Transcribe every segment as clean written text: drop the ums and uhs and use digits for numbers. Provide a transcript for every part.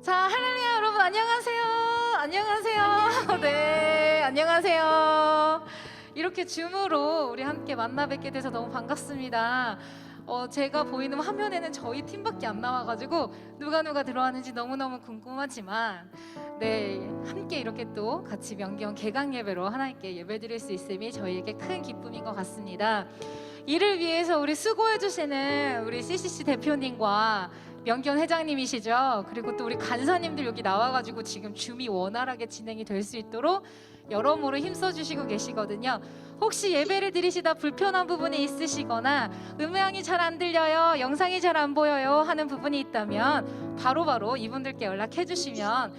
자, 할렐루야 여러분 안녕하세요. 안녕하세요. 네, 안녕하세요. 이렇게 줌으로 우리 함께 만나 뵙게 돼서 너무 반갑습니다. 제가 보이는 화면에는 저희 팀밖에 안 나와가지고 누가 들어왔는지 너무너무 궁금하지만 네, 함께 이렇게 또 같이 명경 개강 예배로 하나님께 예배드릴 수 있음이 저희에게 큰 기쁨인 것 같습니다. 이를 위해서 우리 수고해주시는 우리 CCC 대표님과 명견 회장님이시죠. 그리고 또 우리 간사님들 여기 나와가지고 지금 줌이 원활하게 진행이 될 수 있도록 여러모로 힘써주시고 계시거든요. 혹시 예배를 드리시다 불편한 부분이 있으시거나 음향이 잘 안 들려요, 영상이 잘 안 보여요 하는 부분이 있다면 바로바로 이분들께 연락해 주시면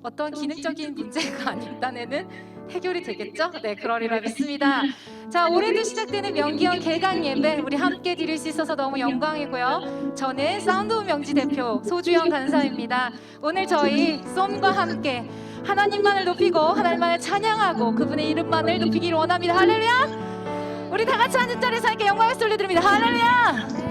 어떤 기능적인 문제가 아닌 딴에는 해결이 되겠죠? 네, 그러리라 믿습니다. 자, 올해도 시작되는 명기현 개강 예배 우리 함께 드릴 수 있어서 너무 영광이고요. 저는 사운드오브 명지 대표 소주영 간사입니다. 오늘 저희 썸과 함께 하나님만을 높이고 하나님만을 찬양하고 그분의 이름만을 높이기를 원합니다. 할렐루야! 우리 다 같이 앉은 자리에서 함께 영광의 소리 드립니다. 할렐루야!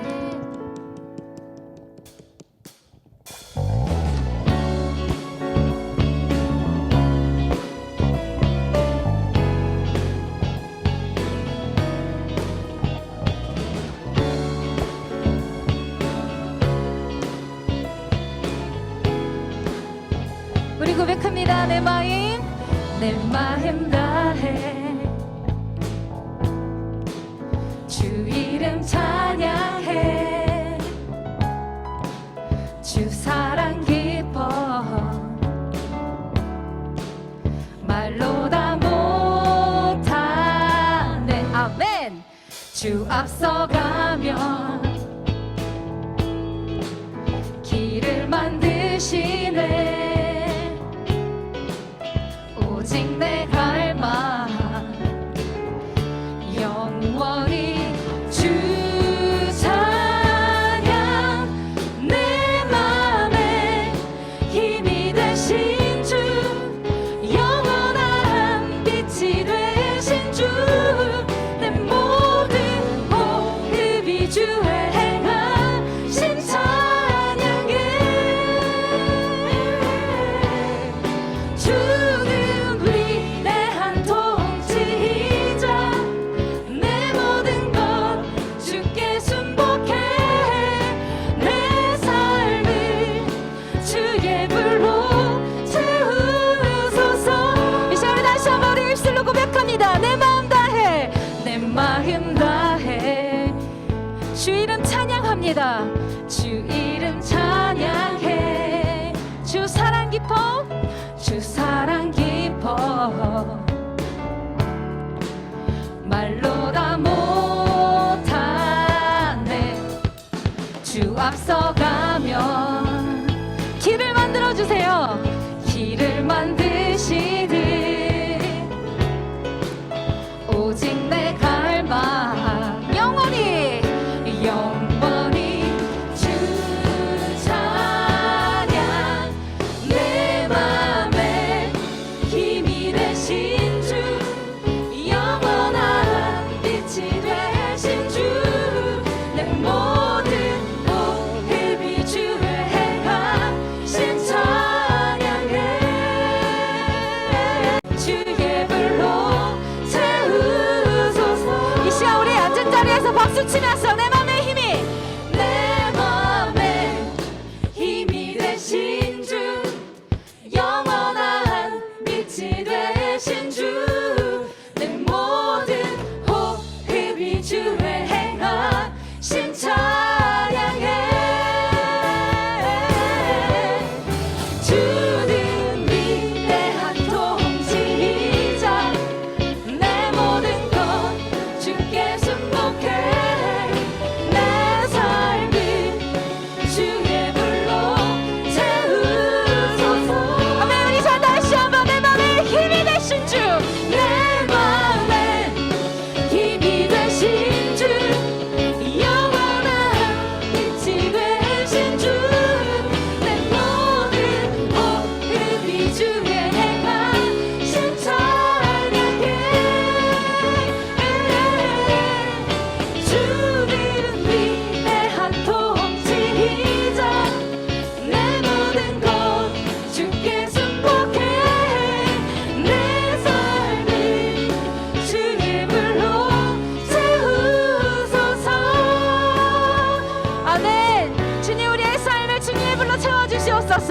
우리 고백합니다. 내 마음 다해 주 이름 찬양해 주 사랑 기뻐 말로 다 못하네. 아멘. 주 앞서가면 길을 만드시네. 오직 내 갈망 영원히 주 찬양 내 맘에 힘이 되신 주 영원한 빛이 되신 주 내 모든 호흡이 주의 행하신 찬양해. 주는 위대한 통치자 내 모든 것 주께 순복해. 내 삶을 주의 불로 채우소서. 이 시간에 다시 한번 우리 입술로 고백합니다. 내 마음 다해 내 마음 다해 주 이름 찬양합니다. 주 이름 찬양해. 주 사랑 깊어 주 사랑 깊어 말로 다 못하네. 주 앞서가면 길을 만들어주세요. 길을 만드시듯 오직 내 갈망 영원히 주 찬양 내 맘에 힘이 되신 주 영원한 빛이 되신 주 내 모든 호흡이 주의 행하신 찬양해. 주의 불로 채우소서. 이 시간 우리 앉은 자리에서 박수 치면서 내 맘에 힘이 되신 주 영원한 빛이 되신 주 내 모든 호흡이 주의 행하신 찬양해. 주는 위대한 통치자 내 모든 것 주께 순복해.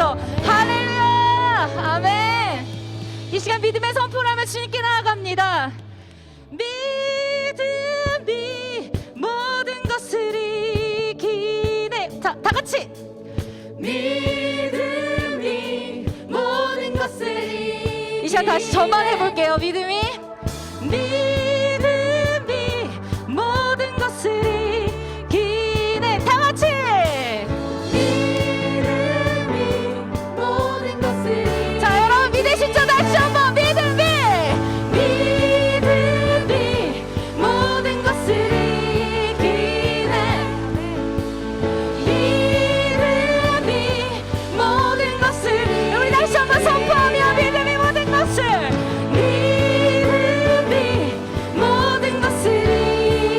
위해서. 할렐루야. 아멘. 이 시간 믿음의 선포를 하며 주님께 나아갑니다. 믿음이 모든 것을 이기네. 자, 다 같이. 믿음이 모든 것을 이기네. 이 시간 다시 저만 해볼게요. 믿음이 모든 것을 이기네. 다 같이. 믿음이 모든 것을 이기네. 자, 여러분 믿으시죠? 다시 한번. 믿음이 모든 것을 이기네. 믿음이 모든 것을. 우리 다시 한번 선포하며 믿음이 모든 것을. 믿음이 모든 것을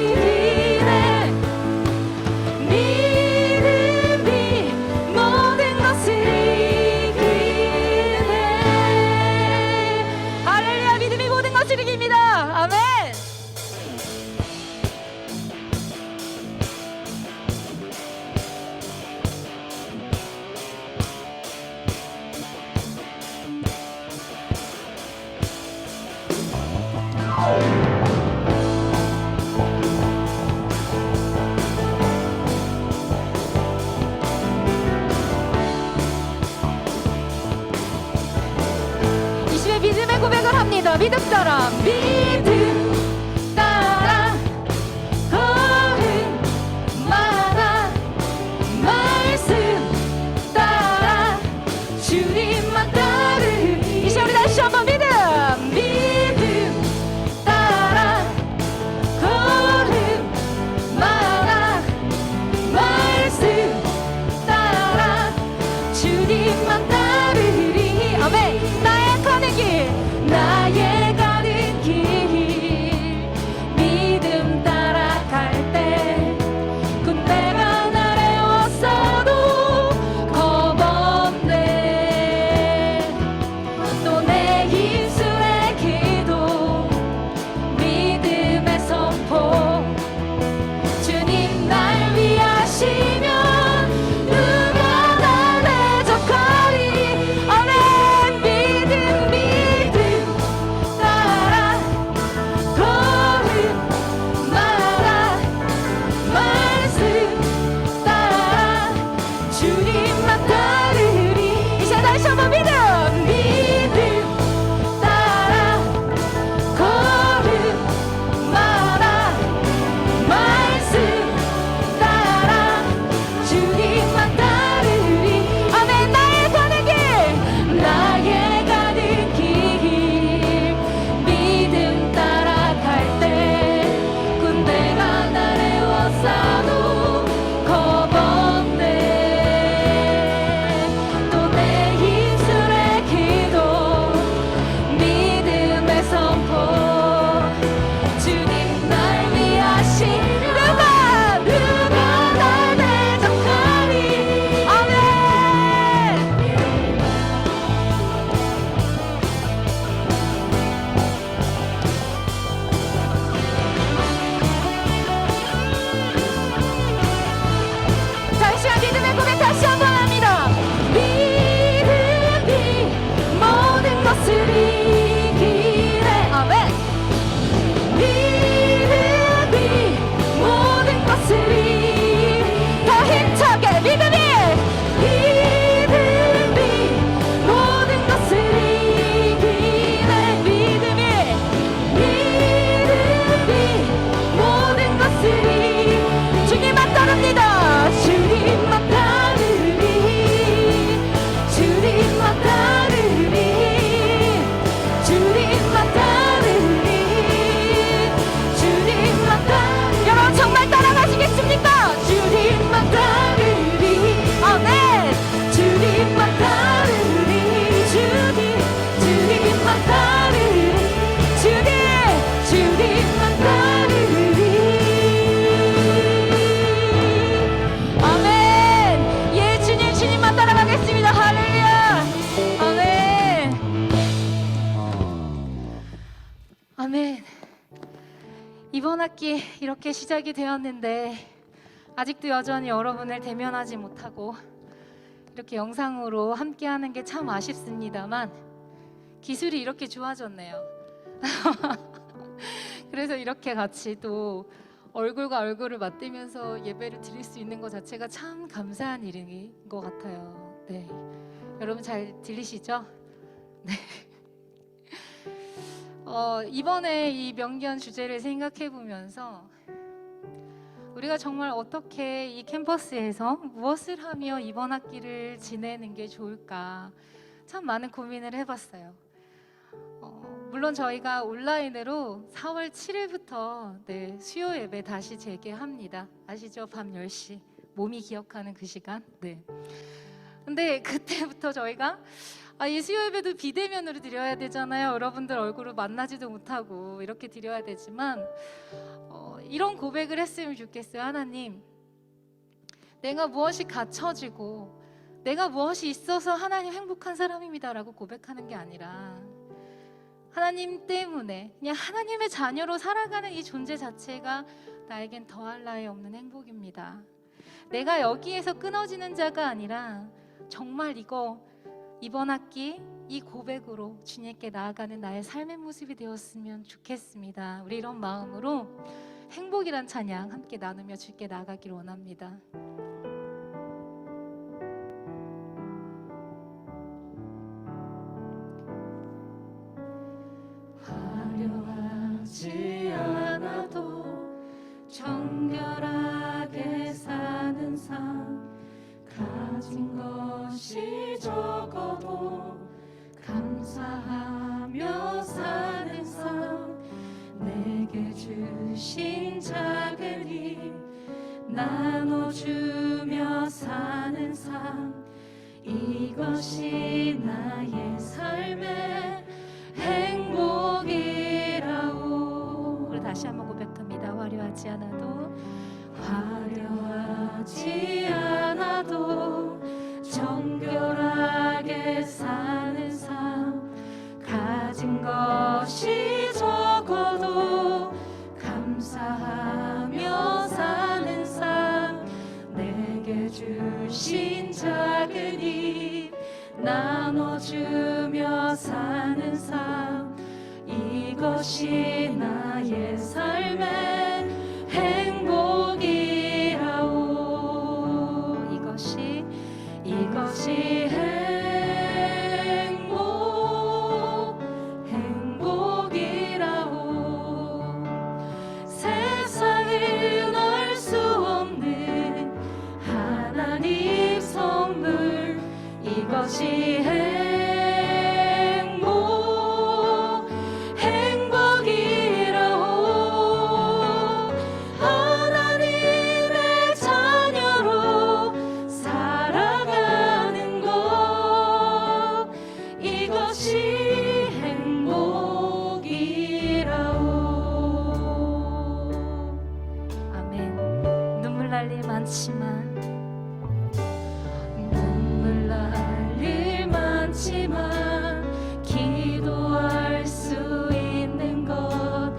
이기네. 믿음이 모든 것을 이기네. 할렐루야. 믿음이 모든 것을 이깁니다. 아멘. 이 시에 믿음의 고백을 합니다. 믿음 따라. 믿음 따라 걸음마다 말씀 따라 주님만 따르리. 이 시에 우리 다시 한번 믿음 따라 걸음마다 말씀 따라 주님만 따르리. 아멘. 나의 가는 길 믿음 따라갈 때 군대가 나를 왔어도 겁없네. 또 내 입술의 기도 믿음의 선포 주님 날 위하시면 누가 날 대적하리. 아멘. 믿음 따라 걸음마다 말씀 따라 주님만 따르리. 이제 다시 한번 믿음 따라 걸음마다 말씀 따라 주님만 따르리. 아멘. 나의 가는 길 믿음 따라갈 때 군대가 나를 왔어도 겁없네. 또 내 입술의 기도 믿음의 선포 주님 날 위하신 누가 날 대적하리. 아멘. 다시 한 믿음의 고백 다시 한번 합니다. 믿음이 모든 것을 이기네. 아멘. 믿음이 모든 것을 이기네. 더 힘차게 믿음이 모든 것을 이기네. 믿음이 모든 것을 이기네. 주님만 따릅니다. 주님만 따르리. 주님만 따르리. 주님만 따르리. 주님만 따르리. 여러분 정말 따라가시겠습니까? 주님만 따르리. 아멘. 주님만 따르리. 주님만 따르리. 주님만 따르리. 아멘. 예, 주님만 따라가겠습니다. 할렐루야. 아멘. 아멘. 이번 학기 이렇게 시작이 되었는데 아직도 여전히 여러분을 대면하지 못하고 이렇게 영상으로 함께하는 게 참 아쉽습니다만 기술이 이렇게 좋아졌네요. 그래서 이렇게 같이 또 얼굴과 얼굴을 맞대면서 예배를 드릴 수 있는 것 자체가 참 감사한 일인 것 같아요. 네, 여러분 잘 들리시죠? 네. 이번에 이 명기한 주제를 생각해 보면서 우리가 정말 어떻게 이 캠퍼스에서 무엇을 하며 이번 학기를 지내는 게 좋을까 참 많은 고민을 해봤어요. 물론 저희가 온라인으로 4월 7일부터 네, 수요 예배 다시 재개합니다. 아시죠? 밤 10시 몸이 기억하는 그 시간. 네. 근데 그때부터 저희가 이 수요 예배도 비대면으로 드려야 되잖아요. 여러분들 얼굴을 만나지도 못하고 이렇게 드려야 되지만 이런 고백을 했으면 좋겠어요. 하나님, 내가 무엇이 갖춰지고 내가 무엇이 있어서 하나님 행복한 사람입니다라고 고백하는 게 아니라 하나님 때문에 그냥 하나님의 자녀로 살아가는 이 존재 자체가 나에겐 더할 나위 없는 행복입니다. 내가 여기에서 끊어지는 자가 아니라 정말 이번 학기 이 고백으로 주님께 나아가는 나의 삶의 모습이 되었으면 좋겠습니다. 우리 이런 마음으로 행복이란 찬양 함께 나누며 주께 나아가기를 원합니다. 화려하지 않아도 정결하게 사는 삶, 가진 것이 적어도 감사하며 사는 삶, 내게 주신 작은 힘 나눠주며 사는 삶, 이것이 나의 삶의 행복이라오. 우리 다시 한번 고백합니다. 화려하지 않아도 정결하게 사는 삶, 가진 것이 적어도 감사하며 사는 삶, 내게 주신 작은 힘 나눠주며 사는 삶, 이것이 나의 삶의 행복이라오. 이것이 행복이라오. 세상은 알 수 없는 하나님 선물, 이것이 행복이라오. 하나님의 자녀로 살아가는 것, 이것이 행복이라오. 아멘. 눈물 날 일 많지만 기도할 수 있는 것,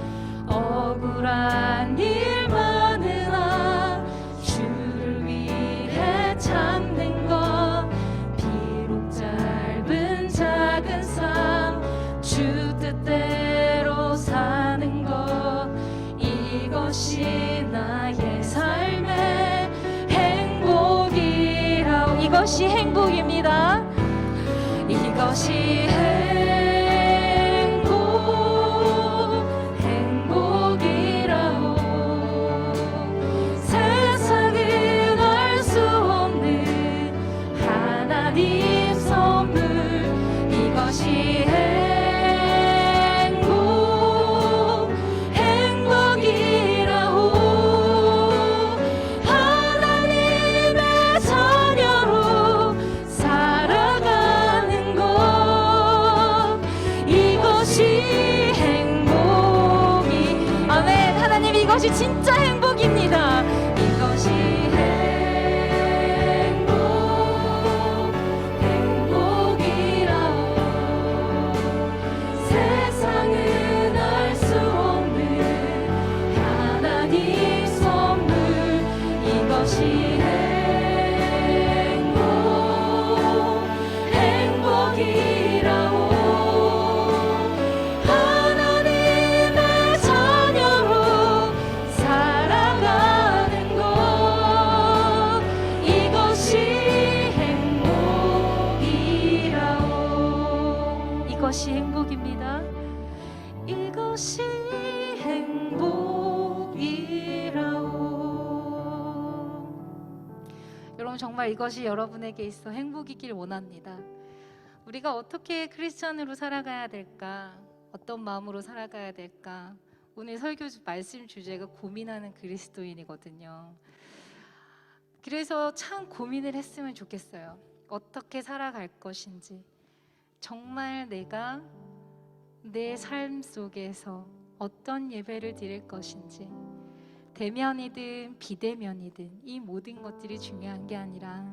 억울한 일 많으나 주를 위해 참는 것, 비록 짧은 작은 삶 주 뜻대로 사는 것, 이것이 나의 삶의 행복이라오. 이것이 행복입니다. 이것이 행복이라오. 세상은 알 수 없는 하나님 선물, 이것이 행복이라오. 하나님의 자녀로 살아가는 것, 이것이 행복이. 아멘. 하나님, 이것이 진짜 행복입니다. 이것이 행복이라오. 세상은 알 수 없는 하나님 선물, 이것이 행복이라오. 정말 이것이 여러분에게 있어 행복이길 원합니다. 우리가 어떻게 크리스천으로 살아가야 될까? 어떤 마음으로 살아가야 될까? 오늘 설교 말씀 주제가 고민하는 그리스도인이거든요. 그래서 참 고민을 했으면 좋겠어요. 어떻게 살아갈 것인지, 정말 내가 내 삶 속에서 어떤 예배를 드릴 것인지, 대면이든 비대면이든 이 모든 것들이 중요한 게 아니라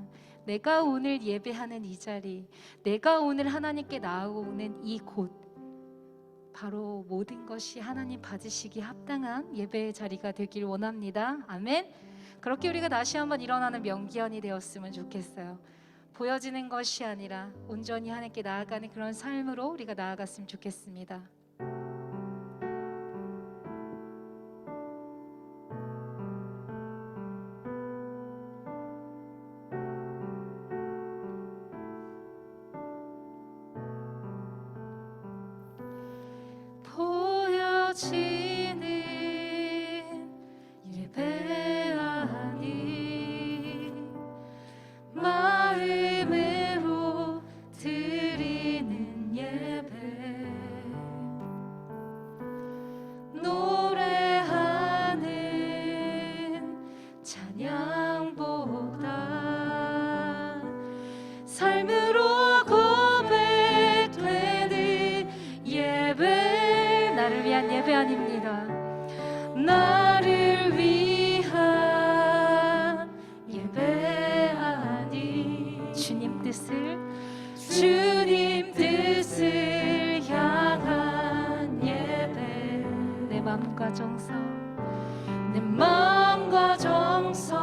내가 오늘 예배하는 이 자리, 내가 오늘 하나님께 나아오는 이 곳, 바로 모든 것이 하나님 받으시기 합당한 예배의 자리가 되길 원합니다. 아멘. 그렇게 우리가 다시 한번 일어나는 명기현이 되었으면 좋겠어요. 보여지는 것이 아니라 온전히 하나님께 나아가는 그런 삶으로 우리가 나아갔으면 좋겠습니다. 보여지는 예배 아니 마음으로 드리는 예배, 노래하는 찬양보다 삶으로 고백되는 예배, 나를 위한 예배 아닙니다. 나를 위한 예배 아니 주님 뜻을 향한 예배, 내 마음과 정성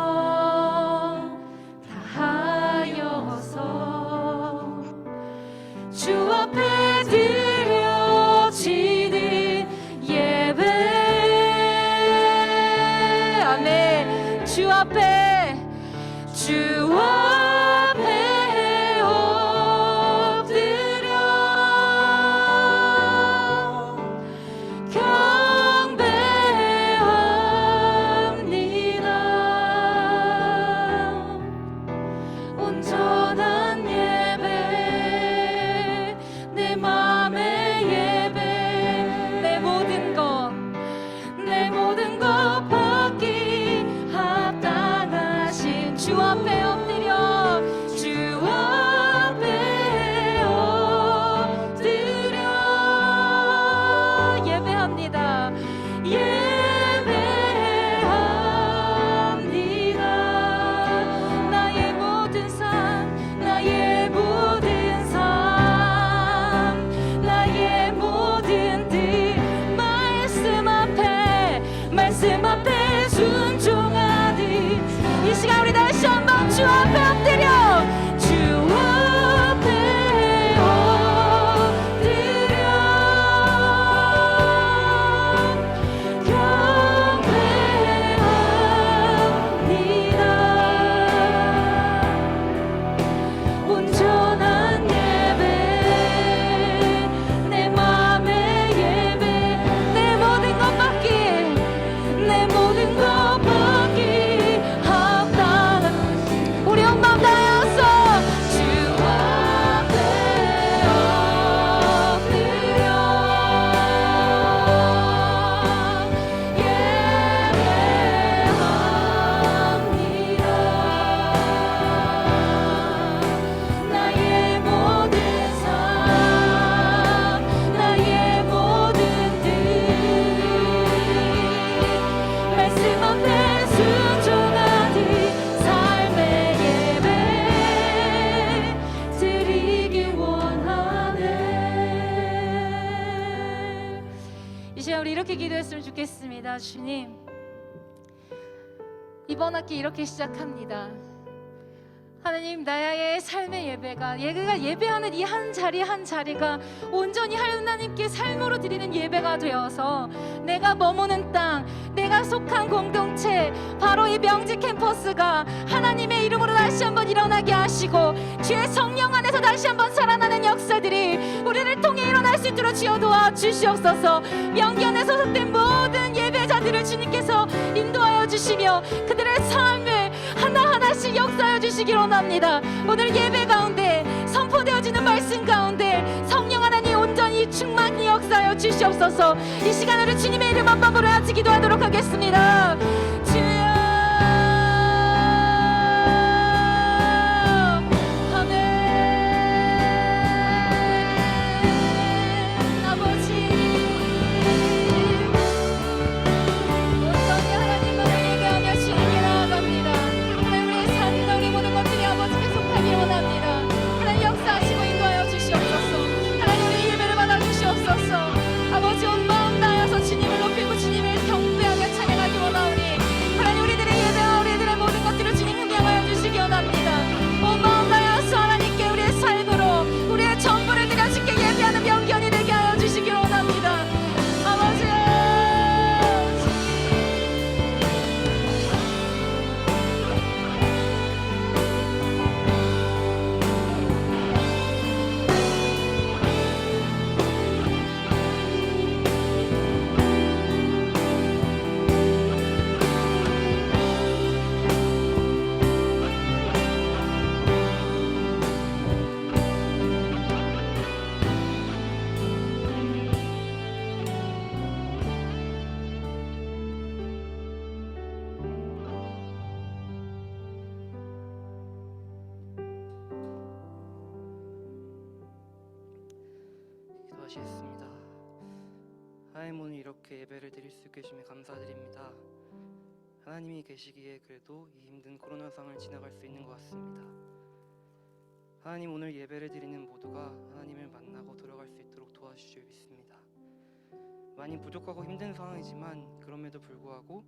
다하여서 주 앞에 드려지는 예배, 아멘. 주 앞에 엎드려 경배합니다. 온전한 예배, 내 맘의 예배, 내 모든 것 받기 합당하신 주 앞에 엎드려, 주 앞에 엎드려 예배합니다. 나의 모든 삶, 나의 모든 뜻, 말씀 앞에 순종하듯 이 시간 우리 다시 한번 주 앞에 엎드려, 주 앞에 엎드려 경배합니다. 온전한 예배, 내 맘의 예배, 내 모든 것 받기 합당한 우리 온 마음 다하여서 주 앞에 엎드려 예배합니다. 나의 모든 삶, 나의 모든 뜻, 말씀 앞에 순종하듯 삶의 예배 드리길 원하네. 이 시간 우리 이렇게 기도했으면 좋겠습니다. 주님, 이번 학기 이렇게 시작합니다. 하나님, 나의 삶의 예배가 예배하는 이 한 자리 한 자리가 온전히 하나님께 삶으로 드리는 예배가 되어서 내가 머무는 땅, 내가 속한 공동체, 바로 이 명지 캠퍼스가 하나님의 이름으로 다시 한번 일어나게 하시고 주의 성령 안에서 다시 한번 살아나는 역사들이 우리를 통해 일어날 수 있도록 주여 도와주시옵소서. 명기현에 소속된 모든 예배자들을 주님께서 인도하여 주시며 그들의 삶을 하나하나씩 역사하여 주시옵소서. 주시길 원합니다. 오늘 예배 가운데 선포되어지는 말씀 가운데 성령 하나님 온전히 충만히 역사하여 주시옵소서. 이 시간으로 주님의 이름 한번 부르짖어 기도하도록 하겠습니다. 주여 아버지 온 마음 다하여서 주님을 높이고 주님을 경배하며 찬양하기 원하오니 하나님 우리들의 예배와 우리들의 모든 것들을 주님 흥명하여 주시기 원합니다. 온 마음 다하여서 하나님께 우리의 삶으로 우리의 전부를 드려 주께 예배하는 명견이 되게 하여 주시기 원합니다. 아버지 기도하시겠습니다. 하나님, 오늘 이렇게 예배를 드릴 수 있게 해주심에 감사드립니다. 하나님이 계시기에 그래도 이 힘든 코로나 상황을 지나갈 수 있는 것 같습니다. 하나님, 오늘 예배를 드리는 모두가 하나님을 만나고 돌아갈 수 있도록 도와주실 믿습니다. 많이 부족하고 힘든 상황이지만 그럼에도 불구하고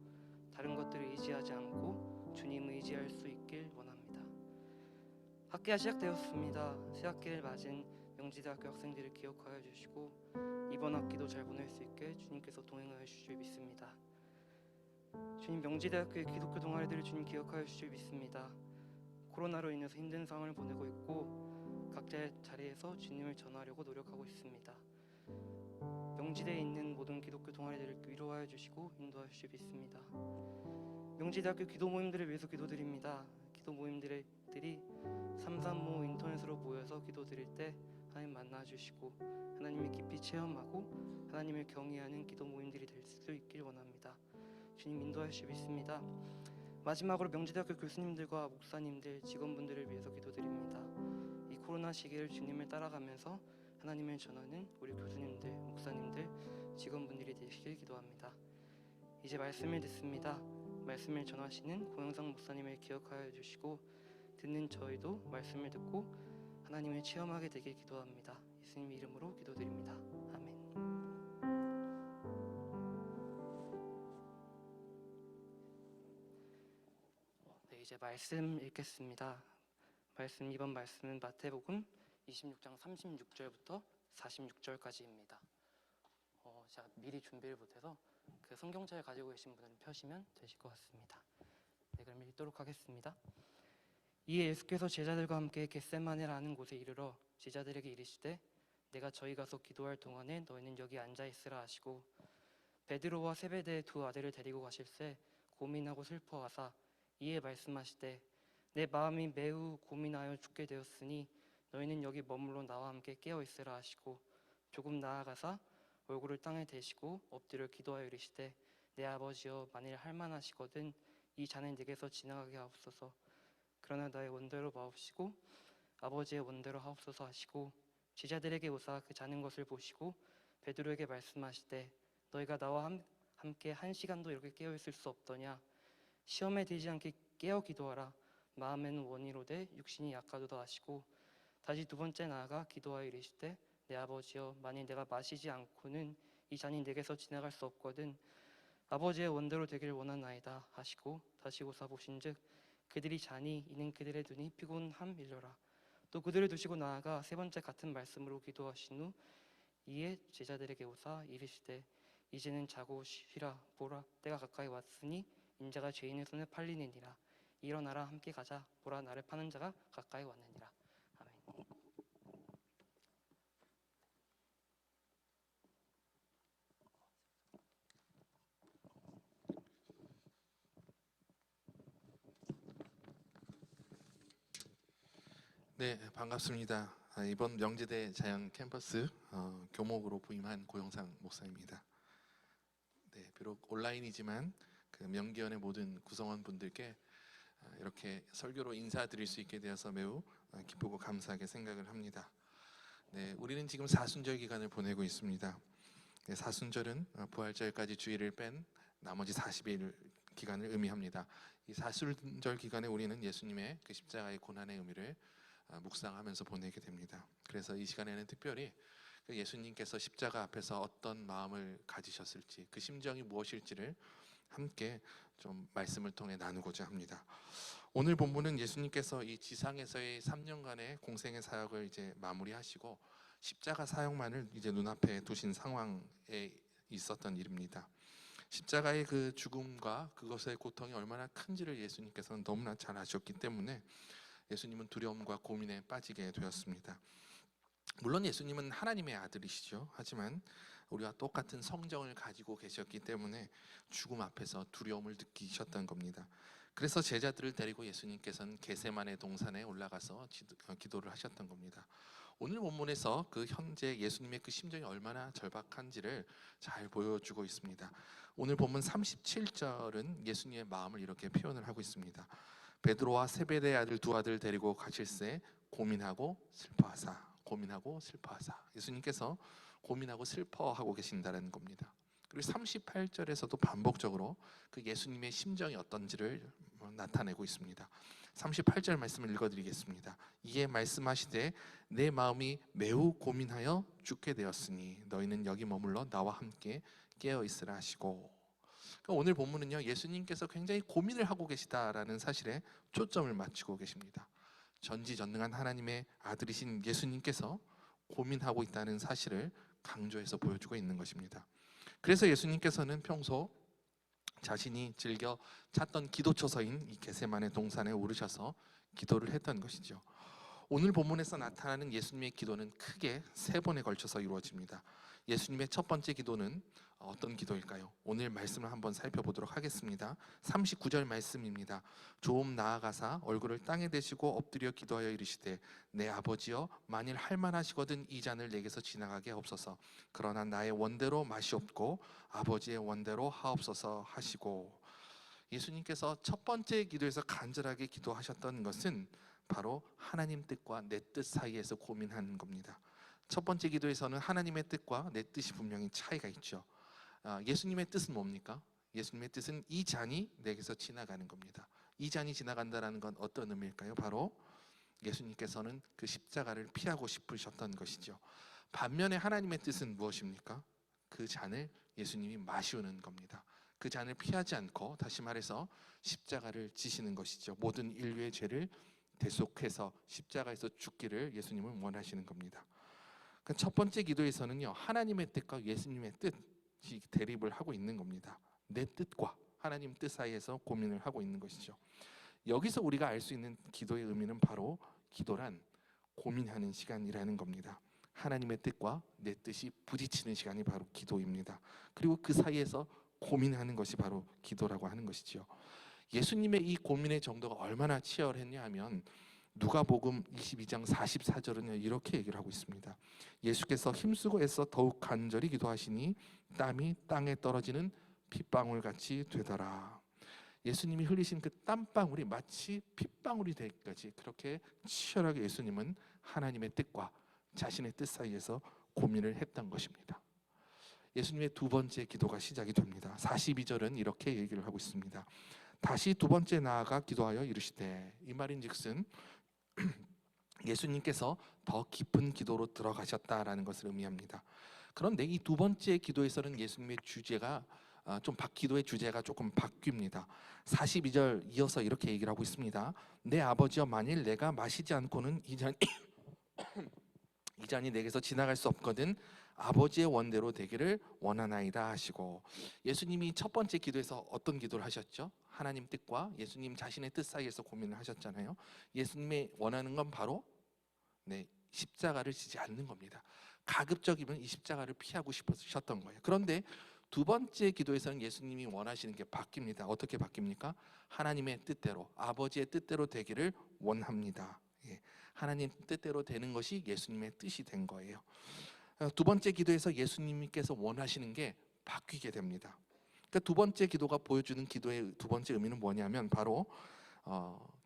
다른 것들을 의지하지 않고 주님을 의지할 수 있길 원합니다. 학기가 시작되었습니다. 새학기를 맞은 명지대학교 학생들을 기억하여 주시고 이번 학기도 잘 보낼 수 있게 주님께서 동행하여 주실 믿습니다. 주님, 명지대학교의 기독교 동아리들을 주님 기억하여 주실 믿습니다. 코로나로 인해서 힘든 상황을 보내고 있고 각자의 자리에서 주님을 전하려고 노력하고 있습니다. 명지대에 있는 모든 기독교 동아리들을 위로하여 주시고 인도하여 주실 믿습니다. 명지대학교 기도 모임들을 위해서 기도드립니다. 기도 모임들이 335 인터넷으로 모여서 기도드릴 때 하나님 만나주시고 하나님을 깊이 체험하고 하나님을 경외하는 기도 모임들이 될 수 있길 원합니다. 주님 인도하여 주실 믿습니다. 마지막으로 명지대학교 교수님들과 목사님들, 직원분들을 위해서 기도드립니다. 이 코로나 시기를 주님을 따라가면서 하나님을 전하는 우리 교수님들, 목사님들, 직원분들이 되시길 기도합니다. 이제 말씀을 듣습니다. 말씀을 전하시는 고영상 목사님을 기억하여 주시고 듣는 저희도 말씀을 듣고 하나님을 체험하게 되길 기도합니다. 예수님 이름으로 기도드립니다. 아멘. 네, 이제 말씀 읽겠습니다. 이번 말씀은 마태복음 26장 36절부터 46절까지입니다. 제가 미리 준비를 못해서 그 성경책을 가지고 계신 분들은 펴시면 되실 것 같습니다. 네, 그럼 읽도록 하겠습니다. 이에 예수께서 제자들과 함께 겟세마네라는 곳에 이르러 제자들에게 이르시되 내가 저희 가서 기도할 동안에 너희는 여기 앉아 있으라 하시고 베드로와 세베대의 두 아들을 데리고 가실새 고민하고 슬퍼하사 이에 말씀하시되 내 마음이 매우 고민하여 죽게 되었으니 너희는 여기 머물러 나와 함께 깨어 있으라 하시고 조금 나아가사 얼굴을 땅에 대시고 엎드려 기도하여 이르시되 내 아버지여 만일 할만하시거든 이 잔을 내게서 지나가게 하옵소서. 그러나 나의 원대로 마옵시고 아버지의 원대로 하옵소서 하시고 제자들에게 오사 그 자는 것을 보시고 베드로에게 말씀하시되 너희가 나와 함께 1시간도 이렇게 깨어 있을 수 없더냐. 시험에 들지 않게 깨어 기도하라. 마음에는 원이로되 육신이 약하도다 하시고 다시 두 번째 나아가 기도하여 이르시되 내 아버지여 만일 내가 마시지 않고는 이 잔이 내게서 지나갈 수 없거든 아버지의 원대로 되길 원하나이다 하시고 다시 오사 보신즉 그들이 자니 이는 그들의 눈이 피곤함 일러라. 또 그들을 두시고 나아가 세 번째 같은 말씀으로 기도하신 후 이에 제자들에게 오사 이르시되 이제는 자고 쉬라. 보라 때가 가까이 왔으니 인자가 죄인의 손에 팔리느니라. 일어나라 함께 가자. 보라 나를 파는 자가 가까이 왔느니라. 아멘. 네, 반갑습니다. 이번 명지대 자연 캠퍼스 교목으로 부임한 고영상 목사입니다. 네, 비록 온라인이지만 그 명기현의 모든 구성원 분들께 이렇게 설교로 인사드릴 수 있게 되어서 매우 기쁘고 감사하게 생각을 합니다. 네, 우리는 지금 사순절 기간을 보내고 있습니다. 네, 사순절은 부활절까지 주일을 뺀 나머지 40일 기간을 의미합니다. 이 사순절 기간에 우리는 예수님의 그 십자가의 고난의 의미를 묵상하면서 보내게 됩니다. 그래서 이 시간에는 특별히 그 예수님께서 십자가 앞에서 어떤 마음을 가지셨을지, 그 심정이 무엇일지를 함께 좀 말씀을 통해 나누고자 합니다. 오늘 본문은 예수님께서 이 지상에서의 3년간의 공생의 사역을 이제 마무리하시고 십자가 사역만을 이제 눈앞에 두신 상황에 있었던 일입니다. 십자가의 그 죽음과 그것의 고통이 얼마나 큰지를 예수님께서는 너무나 잘 아셨기 때문에 예수님은 두려움과 고민에 빠지게 되었습니다. 물론 예수님은 하나님의 아들이시죠. 하지만 우리와 똑같은 성정을 가지고 계셨기 때문에 죽음 앞에서 두려움을 느끼셨던 겁니다. 그래서 제자들을 데리고 예수님께서는 겟세마네 동산에 올라가서 기도를 하셨던 겁니다. 오늘 본문에서 그 현재 예수님의 그 심정이 얼마나 절박한지를 잘 보여주고 있습니다. 오늘 본문 37절은 예수님의 마음을 이렇게 표현을 하고 있습니다. 베드로와 세베대의 아들 두 아들 데리고 가실새 고민하고 슬퍼하사. 예수님께서 고민하고 슬퍼하고 계신다는 겁니다. 그리고 38절에서도 반복적으로 그 예수님의 심정이 어떤지를 나타내고 있습니다. 38절 말씀을 읽어드리겠습니다. 이에 말씀하시되 내 마음이 매우 고민하여 죽게 되었으니 너희는 여기 머물러 나와 함께 깨어 있으라 하시고. 오늘 본문은요, 예수님께서 굉장히 고민을 하고 계시다라는 사실에 초점을 맞추고 계십니다. 전지전능한 하나님의 아들이신 예수님께서 고민하고 있다는 사실을 강조해서 보여주고 있는 것입니다. 그래서 예수님께서는 평소 자신이 즐겨 찾던 기도처서인 이 겟세마네 동산에 오르셔서 기도를 했던 것이죠. 오늘 본문에서 나타나는 예수님의 기도는 크게 3번에 걸쳐서 이루어집니다. 예수님의 첫 번째 기도는 어떤 기도일까요? 오늘 말씀을 한번 살펴보도록 하겠습니다. 39절 말씀입니다. 조금 나아가사 얼굴을 땅에 대시고 엎드려 기도하여 이르시되 내 아버지여 만일 할만하시거든 이 잔을 내게서 지나가게 하옵소서. 그러나 나의 원대로 마시옵고 아버지의 원대로 하옵소서 하시고. 예수님께서 첫 번째 기도에서 간절하게 기도하셨던 것은 바로 하나님 뜻과 내 뜻 사이에서 고민하는 겁니다. 첫 번째 기도에서는 하나님의 뜻과 내 뜻이 분명히 차이가 있죠. 예수님의 뜻은 뭡니까? 예수님의 뜻은 이 잔이 내게서 지나가는 겁니다. 이 잔이 지나간다는 건 어떤 의미일까요? 바로 예수님께서는 그 십자가를 피하고 싶으셨던 것이죠. 반면에 하나님의 뜻은 무엇입니까? 그 잔을 예수님이 마시는 겁니다. 그 잔을 피하지 않고, 다시 말해서 십자가를 지시는 것이죠. 모든 인류의 죄를 대속해서 십자가에서 죽기를 예수님은 원하시는 겁니다. 첫 번째 기도에서는요, 하나님의 뜻과 예수님의 뜻이 대립을 하고 있는 겁니다. 내 뜻과 하나님 뜻 사이에서 고민을 하고 있는 것이죠. 여기서 우리가 알 수 있는 기도의 의미는 바로 기도란 고민하는 시간이라는 겁니다. 하나님의 뜻과 내 뜻이 부딪히는 시간이 바로 기도입니다. 그리고 그 사이에서 고민하는 것이 바로 기도라고 하는 것이죠. 예수님의 이 고민의 정도가 얼마나 치열했냐 하면 누가복음 22장 44절은 이렇게 얘기를 하고 있습니다. 예수께서 힘쓰고 애써 더욱 간절히 기도하시니 땀이 땅에 떨어지는 핏방울 같이 되더라. 예수님이 흘리신 그 땀방울이 마치 핏방울이 되기까지 그렇게 치열하게 예수님은 하나님의 뜻과 자신의 뜻 사이에서 고민을 했던 것입니다. 예수님의 두 번째 기도가 시작이 됩니다. 42절은 이렇게 얘기를 하고 있습니다. 다시 두 번째 나아가 기도하여 이르시되. 이 말인즉슨 예수님께서 더 깊은 기도로 들어가셨다라는 것을 의미합니다. 그런데 이 두 번째 기도에서는 예수님의 주제가 기도의 주제가 조금 바뀝니다. 42절 이어서 이렇게 얘기를 하고 있습니다. 내 아버지여 만일 내가 마시지 않고는 이 잔이 내게서 지나갈 수 없거든 아버지의 원대로 되기를 원하나이다 하시고. 예수님이 첫 번째 기도에서 어떤 기도를 하셨죠? 하나님 뜻과 예수님 자신의 뜻 사이에서 고민을 하셨잖아요. 예수님이 원하는 건 바로 십자가를 지지 않는 겁니다. 가급적이면 이 십자가를 피하고 싶으셨던 거예요. 그런데 두 번째 기도에서는 예수님이 원하시는 게 바뀝니다. 어떻게 바뀝니까? 하나님의 뜻대로, 아버지의 뜻대로 되기를 원합니다. 하나님 뜻대로 되는 것이 예수님의 뜻이 된 거예요. 두 번째 기도에서 예수님께서 원하시는 게 바뀌게 됩니다. 그러니까 두 번째 기도가 보여주는 기도의 두 번째 의미는 뭐냐면 바로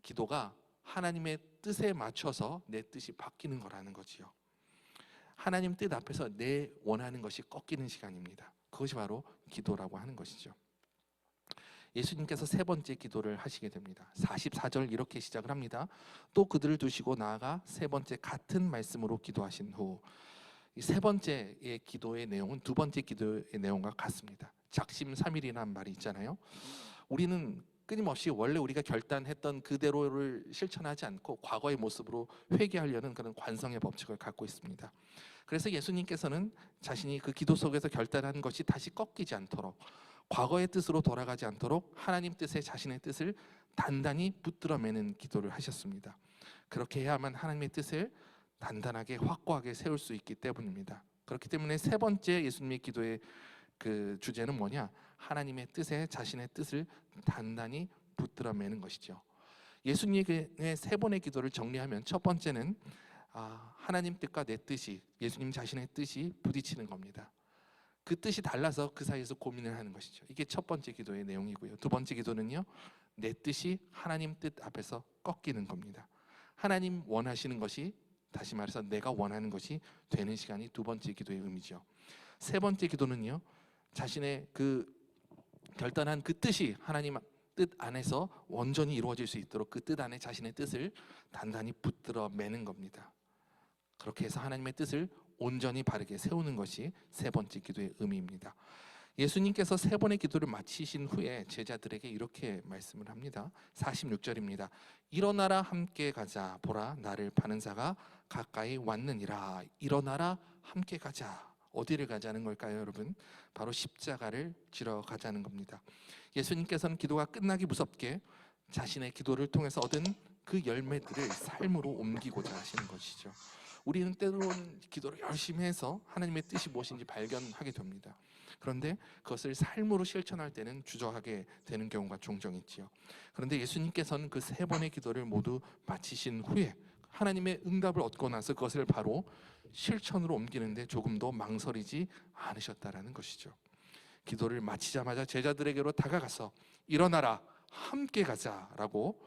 기도가 하나님의 뜻에 맞춰서 내 뜻이 바뀌는 거라는 거지요. 하나님 뜻 앞에서 내 원하는 것이 꺾이는 시간입니다. 그것이 바로 기도라고 하는 것이죠. 예수님께서 세 번째 기도를 하시게 됩니다. 44절 이렇게 시작을 합니다. 또 그들을 두시고 나아가 세 번째 같은 말씀으로 기도하신 후, 이 세 번째의 기도의 내용은 두 번째 기도의 내용과 같습니다. 작심삼일이라는 말이 있잖아요. 우리는 끊임없이 원래 우리가 결단했던 그대로를 실천하지 않고 과거의 모습으로 회개하려는 그런 관성의 법칙을 갖고 있습니다. 그래서 예수님께서는 자신이 그 기도 속에서 결단한 것이 다시 꺾이지 않도록, 과거의 뜻으로 돌아가지 않도록 하나님 뜻에 자신의 뜻을 단단히 붙들어 매는 기도를 하셨습니다. 그렇게 해야만 하나님의 뜻을 단단하게 확고하게 세울 수 있기 때문입니다. 그렇기 때문에 세 번째 예수님의 기도의 그 주제는 뭐냐? 하나님의 뜻에 자신의 뜻을 단단히 붙들어 매는 것이죠. 예수님의 세 번의 기도를 정리하면 첫 번째는 하나님 뜻과 내 뜻이, 예수님 자신의 뜻이 부딪히는 겁니다. 그 뜻이 달라서 그 사이에서 고민을 하는 것이죠. 이게 첫 번째 기도의 내용이고요. 두 번째 기도는요, 내 뜻이 하나님 뜻 앞에서 꺾이는 겁니다. 하나님 원하시는 것이, 다시 말해서 내가 원하는 것이 되는 시간이 두 번째 기도의 의미죠. 세 번째 기도는요, 자신의 그 결단한 그 뜻이 하나님 뜻 안에서 온전히 이루어질 수 있도록 그 뜻 안에 자신의 뜻을 단단히 붙들어 매는 겁니다. 그렇게 해서 하나님의 뜻을 온전히 바르게 세우는 것이 세 번째 기도의 의미입니다. 예수님께서 세 번의 기도를 마치신 후에 제자들에게 이렇게 말씀을 합니다. 46절입니다. 일어나라 함께 가자. 보라 나를 파는 자가 가까이 왔느니라. 일어나라 함께 가자. 어디를 가자는 걸까요, 여러분? 바로 십자가를 지러 가자는 겁니다. 예수님께서는 기도가 끝나기 무섭게 자신의 기도를 통해서 얻은 그 열매들을 삶으로 옮기고자 하시는 것이죠. 우리는 때로는 기도를 열심히 해서 하나님의 뜻이 무엇인지 발견하게 됩니다. 그런데 그것을 삶으로 실천할 때는 주저하게 되는 경우가 종종 있지요. 그런데 예수님께서는 그 세 번의 기도를 모두 마치신 후에 하나님의 응답을 얻고 나서 그것을 바로 실천으로 옮기는데 조금도 망설이지 않으셨다라는 것이죠. 기도를 마치자마자 제자들에게로 다가가서 일어나라 함께 가자라고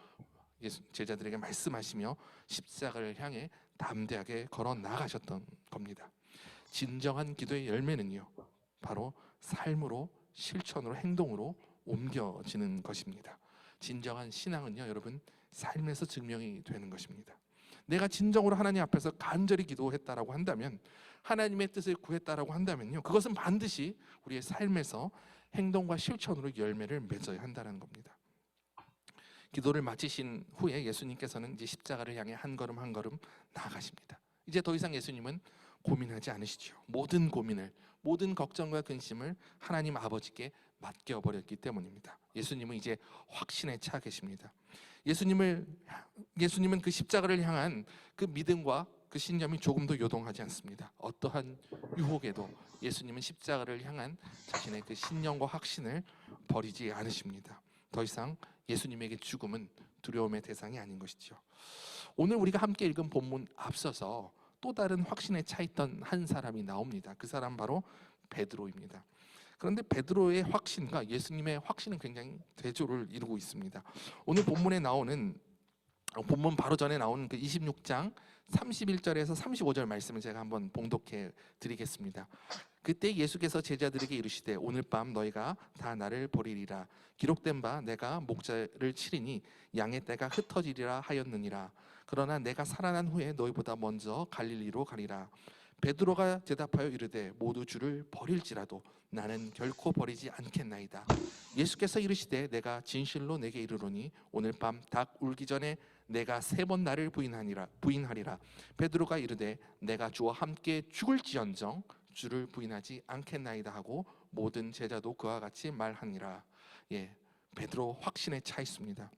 제자들에게 말씀하시며 십자가를 향해 담대하게 걸어 나가셨던 겁니다. 진정한 기도의 열매는요, 바로 삶으로, 실천으로, 행동으로 옮겨지는 것입니다. 진정한 신앙은요, 여러분, 삶에서 증명이 되는 것입니다. 내가 진정으로 하나님 앞에서 간절히 기도했다라고 한다면, 하나님의 뜻을 구했다라고 한다면요, 그것은 반드시 우리의 삶에서 행동과 실천으로 열매를 맺어야 한다는 겁니다. 기도를 마치신 후에 예수님께서는 이제 십자가를 향해 한 걸음 한 걸음 나아가십니다. 이제 더 이상 예수님은 고민하지 않으시죠. 모든 고민을, 모든 걱정과 근심을 하나님 아버지께 맡겨버렸기 때문입니다. 예수님은 이제 확신에 차 계십니다. 예수님은 그 십자가를 향한 그 믿음과 그 신념이 조금도 요동하지 않습니다. 어떠한 유혹에도 예수님은 십자가를 향한 자신의 그 신념과 확신을 버리지 않으십니다. 더 이상 예수님에게 죽음은 두려움의 대상이 아닌 것이죠. 오늘 우리가 함께 읽은 본문 앞서서 또 다른 확신에 차 있던 한 사람이 나옵니다. 그 사람 바로 베드로입니다. 그런데 베드로의 확신과 예수님의 확신은 굉장히 대조를 이루고 있습니다. 오늘 본문에 나오는, 본문 바로 전에 나오는 그 26장 31절에서 35절 말씀을 제가 한번 봉독해 드리겠습니다. 그때 예수께서 제자들에게 이르시되 오늘 밤 너희가 다 나를 버리리라. 기록된 바 내가 목자를 치리니 양의 떼가 흩어지리라 하였느니라. 그러나 내가 살아난 후에 너희보다 먼저 갈릴리로 가리라. 베드로가 대답하여 이르되 모두 주를 버릴지라도 나는 결코 버리지 않겠나이다. 예수께서 이르시되 내가 진실로 내게 이르노니 오늘 밤 닭 울기 전에 내가 세 번 나를 부인하리라. 베드로가 이르되 내가 주와 함께 죽을지언정 주를 부인하지 않겠나이다 하고 모든 제자도 그와 같이 말하니라. 베드로 확신에 차 있습니다.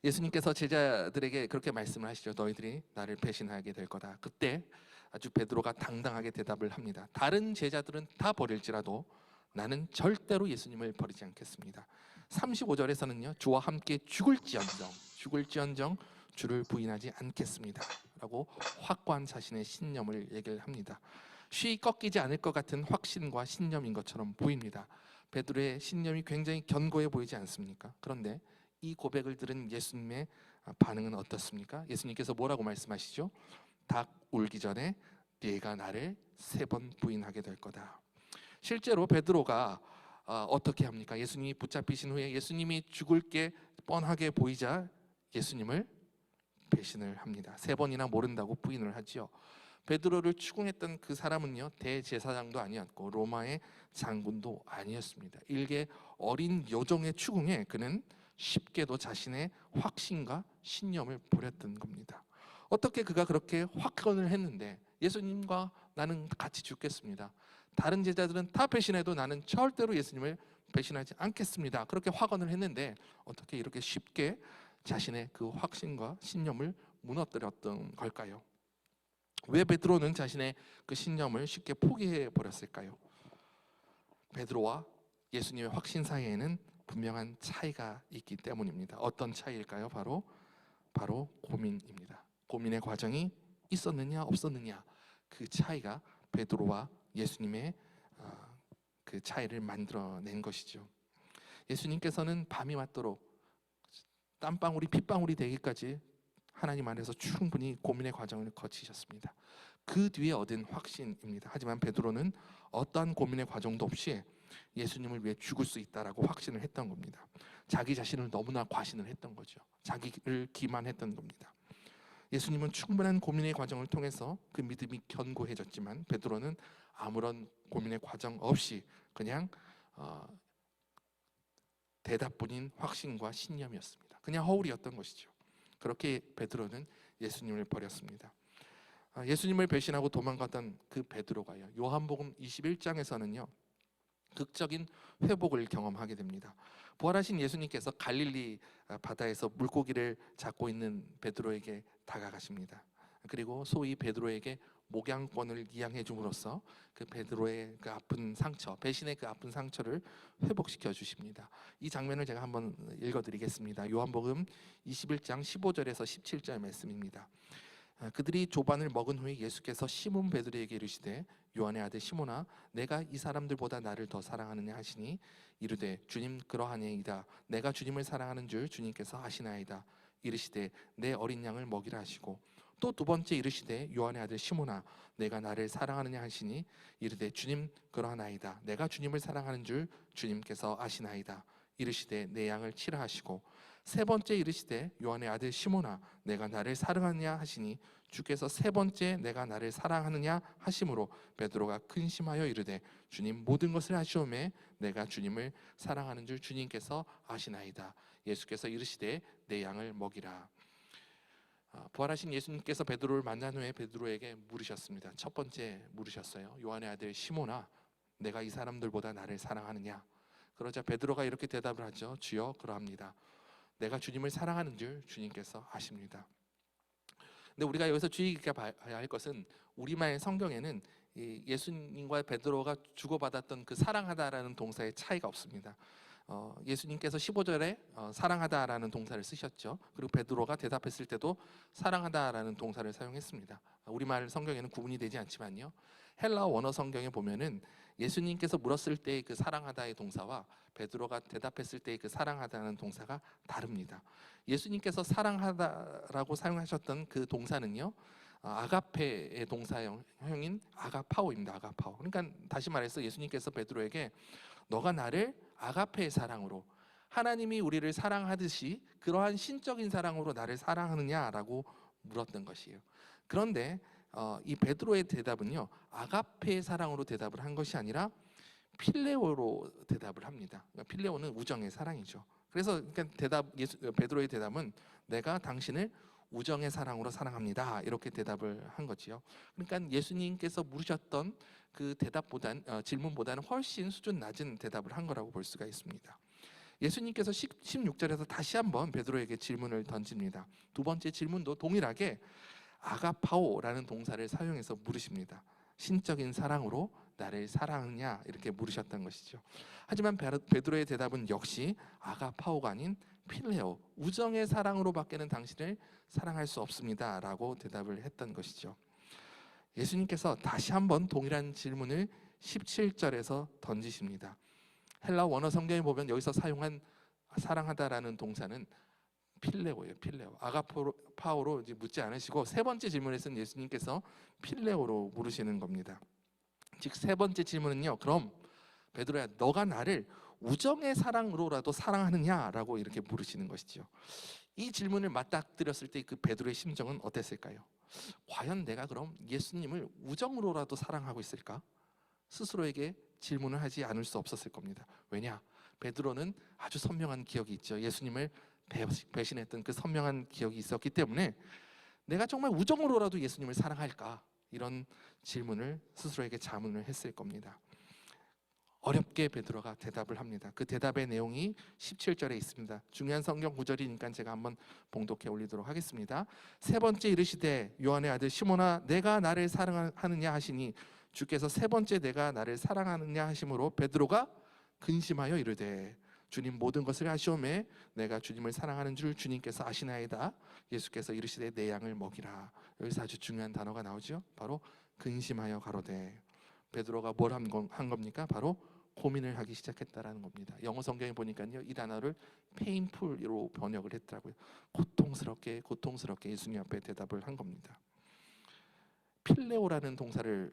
예수님께서 제자들에게 그렇게 말씀을 하시죠. 너희들이 나를 배신하게 될 거다. 그때 아주 베드로가 당당하게 대답을 합니다. 다른 제자들은 다 버릴지라도 나는 절대로 예수님을 버리지 않겠습니다. 35절에서는요. 주와 함께 죽을지언정 주를 부인하지 않겠습니다라고 확고한 자신의 신념을 얘기를 합니다. 쉬이 꺾이지 않을 것 같은 확신과 신념인 것처럼 보입니다. 베드로의 신념이 굉장히 견고해 보이지 않습니까? 그런데 이 고백을 들은 예수님의 반응은 어떻습니까? 예수님께서 뭐라고 말씀하시죠? 닭 울기 전에 네가 나를 3번 부인하게 될 거다. 실제로 베드로가 어떻게 합니까? 예수님이 붙잡히신 후에 예수님이 죽을 게 뻔하게 보이자 예수님을 배신을 합니다. 3번이나 모른다고 부인을 하지요. 베드로를 추궁했던 그 사람은요, 대제사장도 아니었고 로마의 장군도 아니었습니다. 일개 어린 여종의 추궁에 그는 쉽게도 자신의 확신과 신념을 버렸던 겁니다. 어떻게 그가 그렇게 확언을 했는데 예수님과 나는 같이 죽겠습니다. 다른 제자들은 다 배신해도 나는 절대로 예수님을 배신하지 않겠습니다. 그렇게 확언을 했는데 어떻게 이렇게 쉽게 자신의 그 확신과 신념을 무너뜨렸던 걸까요? 왜 베드로는 자신의 그 신념을 쉽게 포기해 버렸을까요? 베드로와 예수님의 확신 사이에는 분명한 차이가 있기 때문입니다. 어떤 차이일까요? 바로 고민입니다. 고민의 과정이 있었느냐 없었느냐, 그 차이가 베드로와 예수님의 그 차이를 만들어낸 것이죠. 예수님께서는 밤이 맞도록 땀방울이 핏방울이 되기까지 하나님 안에서 충분히 고민의 과정을 거치셨습니다. 그 뒤에 얻은 확신입니다. 하지만 베드로는 어떠한 고민의 과정도 없이 예수님을 위해 죽을 수 있다라고 확신을 했던 겁니다. 자기 자신을 너무나 과신을 했던 거죠. 자기를 기만했던 겁니다. 예수님은 충분한 고민의 과정을 통해서 그 믿음이 견고해졌지만 베드로는 아무런 고민의 과정 없이 그냥 대답뿐인 확신과 신념이었습니다. 그냥 허울이었던 것이죠. 그렇게 베드로는 예수님을 버렸습니다. 예수님을 배신하고 도망갔던 그 베드로가요, 요한복음 21장에서는요 극적인 회복을 경험하게 됩니다. 부활하신 예수님께서 갈릴리 바다에서 물고기를 잡고 있는 베드로에게 다가가십니다. 그리고 소위 베드로에게 목양권을 이양해 줌으로써 그 베드로의 그 아픈 상처, 배신의 그 아픈 상처를 회복시켜 주십니다. 이 장면을 제가 한번 읽어드리겠습니다. 요한복음 21장 15절에서 17절 말씀입니다. 그들이 조반을 먹은 후에 예수께서 시몬 베드로에게 이르시되 요한의 아들 시몬아, 내가 이 사람들보다 나를 더 사랑하느냐 하시니 이르되 주님 그러하니이다. 내가 주님을 사랑하는 줄 주님께서 아시나이다. 이르시되 내 어린 양을 먹이라 하시고 또 두 번째 이르시되 요한의 아들 시몬아, 내가 나를 사랑하느냐 하시니 이르되 주님 그러하나이다. 내가 주님을 사랑하는 줄 주님께서 아시나이다. 이르시되 내 양을 치라 하시고 세 번째 이르시되 요한의 아들 시몬아, 내가 나를 사랑하느냐 하시니 주께서 세 번째 내가 나를 사랑하느냐 하심으로 베드로가 근심하여 이르되 주님 모든 것을 아시오매 내가 주님을 사랑하는 줄 주님께서 아시나이다. 예수께서 이르시되 내 양을 먹이라. 부활하신 예수님께서 베드로를 만난 후에 베드로에게 물으셨습니다. 첫 번째 물으셨어요. 요한의 아들 시몬아, 내가 이 사람들보다 나를 사랑하느냐? 그러자 베드로가 이렇게 대답을 하죠. 주여 그러합니다. 내가 주님을 사랑하는 줄 주님께서 아십니다. 근데 우리가 여기서 주의 깊게 봐야 할 것은 우리말 성경에는 예수님과 베드로가 주고받았던 그 사랑하다라는 동사의 차이가 없습니다. 예수님께서 15절에 사랑하다라는 동사를 쓰셨죠. 그리고 베드로가 대답했을 때도 사랑하다라는 동사를 사용했습니다. 우리말 성경에는 구분이 되지 않지만요, 헬라 원어 성경에 보면은 예수님께서 물었을 때의 그 사랑하다의 동사와 베드로가 대답했을 때의 그 사랑하다는 동사가 다릅니다. 예수님께서 사랑하다라고 사용하셨던 그 동사는요, 아가페의 동사형인 아가파오입니다. 아가파오. 그러니까 다시 말해서 예수님께서 베드로에게 너가 나를 아가페의 사랑으로, 하나님이 우리를 사랑하듯이 그러한 신적인 사랑으로 나를 사랑하느냐라고 물었던 것이에요. 그런데 이 베드로의 대답은요, 아가페의 사랑으로 대답을 한 것이 아니라 필레오로 대답을 합니다. 필레오는 우정의 사랑이죠. 그래서 베드로의 대답은 내가 당신을 우정의 사랑으로 사랑합니다. 이렇게 대답을 한 거지요. 그러니까 예수님께서 물으셨던 그 질문보다는 훨씬 수준 낮은 대답을 한 거라고 볼 수가 있습니다. 예수님께서 16절에서 다시 한번 베드로에게 질문을 던집니다. 두 번째 질문도 동일하게 아가파오라는 동사를 사용해서 물으십니다. 신적인 사랑으로 나를 사랑하냐 이렇게 물으셨던 것이죠. 하지만 베드로의 대답은 역시 아가파오가 아닌 필레오, 우정의 사랑으로밖에는 당신을 사랑할 수 없습니다라고 대답을 했던 것이죠. 예수님께서 다시 한번 동일한 질문을 17절에서 던지십니다. 헬라 원어 성경에 보면 여기서 사용한 사랑하다라는 동사는 필레오예요. 필레오. 아가파오로 이제 묻지 않으시고 세 번째 질문에서는 예수님께서 필레오로 물으시는 겁니다. 즉 세 번째 질문은요. 그럼 베드로야, 너가 나를 우정의 사랑으로라도 사랑하느냐라고 이렇게 물으시는 것이죠. 이 질문을 맞닥뜨렸을 때 그 베드로의 심정은 어땠을까요? 과연 내가 그럼 예수님을 우정으로라도 사랑하고 있을까? 스스로에게 질문을 하지 않을 수 없었을 겁니다. 왜냐? 베드로는 아주 선명한 기억이 있죠. 예수님을 배신했던 그 선명한 기억이 있었기 때문에 내가 정말 우정으로라도 예수님을 사랑할까? 이런 질문을 스스로에게 자문을 했을 겁니다. 어렵게 베드로가 대답을 합니다. 그 대답의 내용이 17절에 있습니다. 중요한 성경 구절이니까 제가 한번 봉독해 올리도록 하겠습니다. 세 번째 이르시되 요한의 아들 시몬아 내가 나를 사랑하느냐 하시니 주께서 세 번째 내가 나를 사랑하느냐 하심으로 베드로가 근심하여 이르되 주님 모든 것을 아시오매 내가 주님을 사랑하는 줄 주님께서 아시나이다. 예수께서 이르시되 내 양을 먹이라. 여기서 아주 중요한 단어가 나오죠. 바로 근심하여 가로되. 베드로가 뭘 한 겁니까? 바로 고민을 하기 시작했다라는 겁니다. 영어 성경에 보니까요, 이 단어를 painful로 번역을 했더라고요. 고통스럽게 예수님 앞에 대답을 한 겁니다. 필레오라는 동사를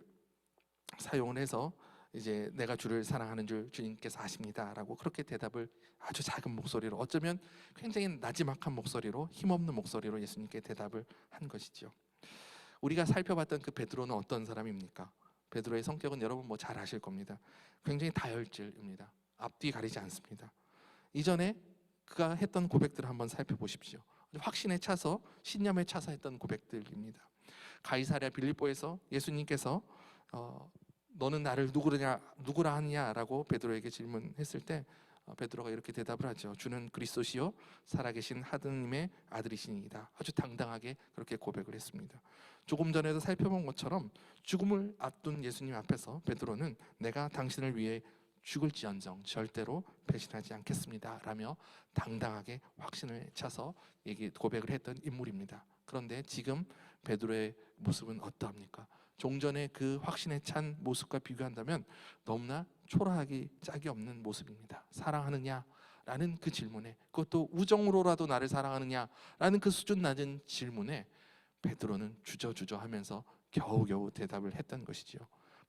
사용을 해서 이제 내가 주를 사랑하는 줄 주님께서 아십니다라고 그렇게 대답을 아주 작은 목소리로, 어쩌면 굉장히 나지막한 목소리로, 힘없는 목소리로 예수님께 대답을 한 것이죠. 우리가 살펴봤던 그 베드로는 어떤 사람입니까? 베드로의 성격은 여러분 뭐 잘 아실 겁니다. 굉장히 다혈질입니다. 앞뒤 가리지 않습니다. 이전에 그가 했던 고백들을 한번 살펴보십시오. 확신에 차서, 신념에 차서 했던 고백들입니다. 가이사랴 빌립보에서 예수님께서 너는 나를 누구라 하느냐라고 베드로에게 질문했을 때 베드로가 이렇게 대답을 하죠. 주는 그리스도시요 살아계신 하느님의 아들이시니이다. 아주 당당하게 그렇게 고백을 했습니다. 조금 전에도 살펴본 것처럼 죽음을 앞둔 예수님 앞에서 베드로는 내가 당신을 위해 죽을지언정 절대로 배신하지 않겠습니다 라며 당당하게 확신을 차서 고백을 했던 인물입니다. 그런데 지금 베드로의 모습은 어떠합니까? 종전의 그 확신에 찬 모습과 비교한다면 너무나 초라하기 짝이 없는 모습입니다. 사랑하느냐? 라는 그 질문에, 그것도 우정으로라도 나를 사랑하느냐? 라는 그 수준 낮은 질문에 베드로는 주저주저 하면서 겨우겨우 대답을 했던 것이죠.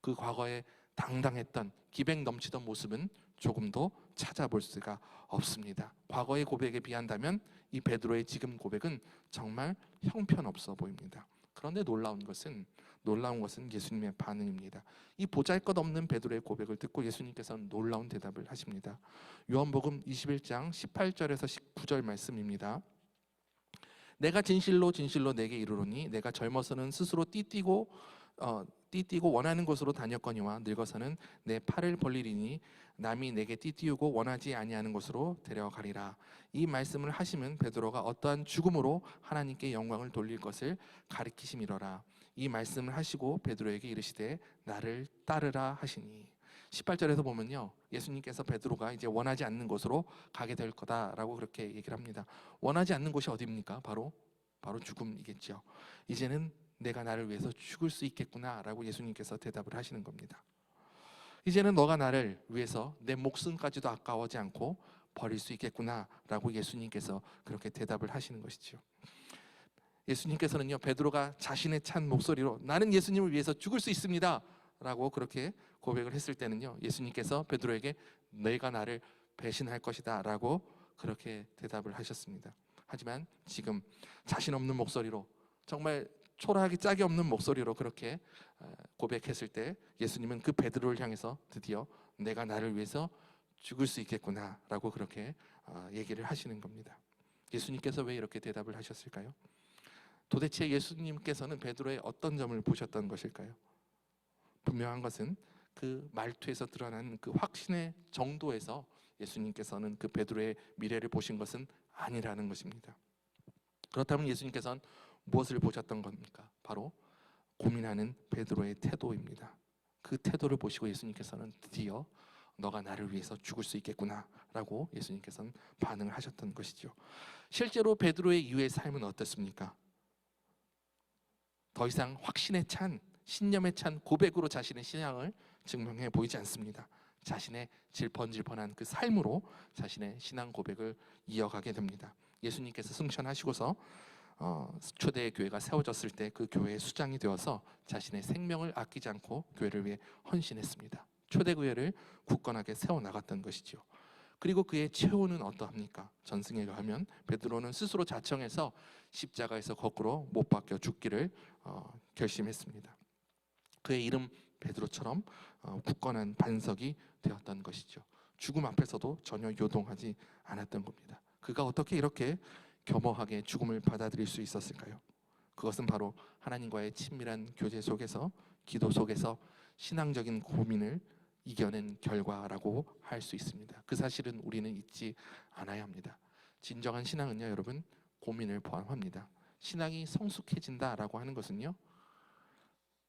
그 과거에 당당했던 기백 넘치던 모습은 조금도 찾아볼 수가 없습니다. 과거의 고백에 비한다면 이 베드로의 지금 고백은 정말 형편없어 보입니다. 그런데 놀라운 것은 예수님의 반응입니다. 이 보잘것없는 베드로의 고백을 듣고 예수님께서는 놀라운 대답을 하십니다. 요한복음 21장 18절에서 19절 말씀입니다. 내가 진실로 내게 이르노니 내가 젊어서는 스스로 띠띠고 원하는 곳으로 다녔거니와 늙어서는 내 팔을 벌리리니 남이 내게 띠띠우고 원하지 아니하는 곳으로 데려가리라. 이 말씀을 하시면 베드로가 어떠한 죽음으로 하나님께 영광을 돌릴 것을 가리키심이로라. 이 말씀을 하시고 베드로에게 이르시되 나를 따르라 하시니. 18절에서 보면요, 예수님께서 베드로가 이제 원하지 않는 곳으로 가게 될 거다라고 그렇게 얘기를 합니다. 원하지 않는 곳이 어디입니까? 바로 죽음이겠죠. 이제는 내가 나를 위해서 죽을 수 있겠구나라고 예수님께서 대답을 하시는 겁니다. 이제는 너가 나를 위해서 내 목숨까지도 아까워하지 않고 버릴 수 있겠구나라고 예수님께서 그렇게 대답을 하시는 것이죠. 예수님께서는요, 베드로가 자신의 찬 목소리로 나는 예수님을 위해서 죽을 수 있습니다 라고 그렇게 고백을 했을 때는요, 예수님께서 베드로에게 너희가 나를 배신할 것이다 라고 그렇게 대답을 하셨습니다. 하지만 지금 자신 없는 목소리로, 정말 초라하기 짝이 없는 목소리로 그렇게 고백했을 때 예수님은 그 베드로를 향해서 드디어 내가 나를 위해서 죽을 수 있겠구나 라고 그렇게 얘기를 하시는 겁니다. 예수님께서 왜 이렇게 대답을 하셨을까요? 도대체 예수님께서는 베드로의 어떤 점을 보셨던 것일까요? 분명한 것은 그 말투에서 드러나는 그 확신의 정도에서 예수님께서는 그 베드로의 미래를 보신 것은 아니라는 것입니다. 그렇다면 예수님께서는 무엇을 보셨던 겁니까? 바로 고민하는 베드로의 태도입니다. 그 태도를 보시고 예수님께서는 드디어 너가 나를 위해서 죽을 수 있겠구나라고 예수님께서는 반응을 하셨던 것이죠. 실제로 베드로의 이후의 삶은 어떻습니까? 더 이상 확신에 찬, 신념에 찬 고백으로 자신의 신앙을 증명해 보이지 않습니다. 자신의 질펀질펀한 그 삶으로 자신의 신앙 고백을 이어가게 됩니다. 예수님께서 승천하시고서 초대 교회가 세워졌을 때 그 교회의 수장이 되어서 자신의 생명을 아끼지 않고 교회를 위해 헌신했습니다. 초대 교회를 굳건하게 세워나갔던 것이죠. 그리고 그의 최후는 어떠합니까? 전승에 가면 베드로는 스스로 자청해서 십자가에서 거꾸로 못 박혀 죽기를 결심했습니다. 그의 이름 베드로처럼 굳건한 반석이 되었던 것이죠. 죽음 앞에서도 전혀 요동하지 않았던 겁니다. 그가 어떻게 이렇게 겸허하게 죽음을 받아들일 수 있었을까요? 그것은 바로 하나님과의 친밀한 교제 속에서, 기도 속에서 신앙적인 고민을 이겨낸 결과라고 할 수 있습니다. 그 사실은 우리는 잊지 않아야 합니다. 진정한 신앙은요, 여러분, 고민을 포함합니다. 신앙이 성숙해진다라고 하는 것은요,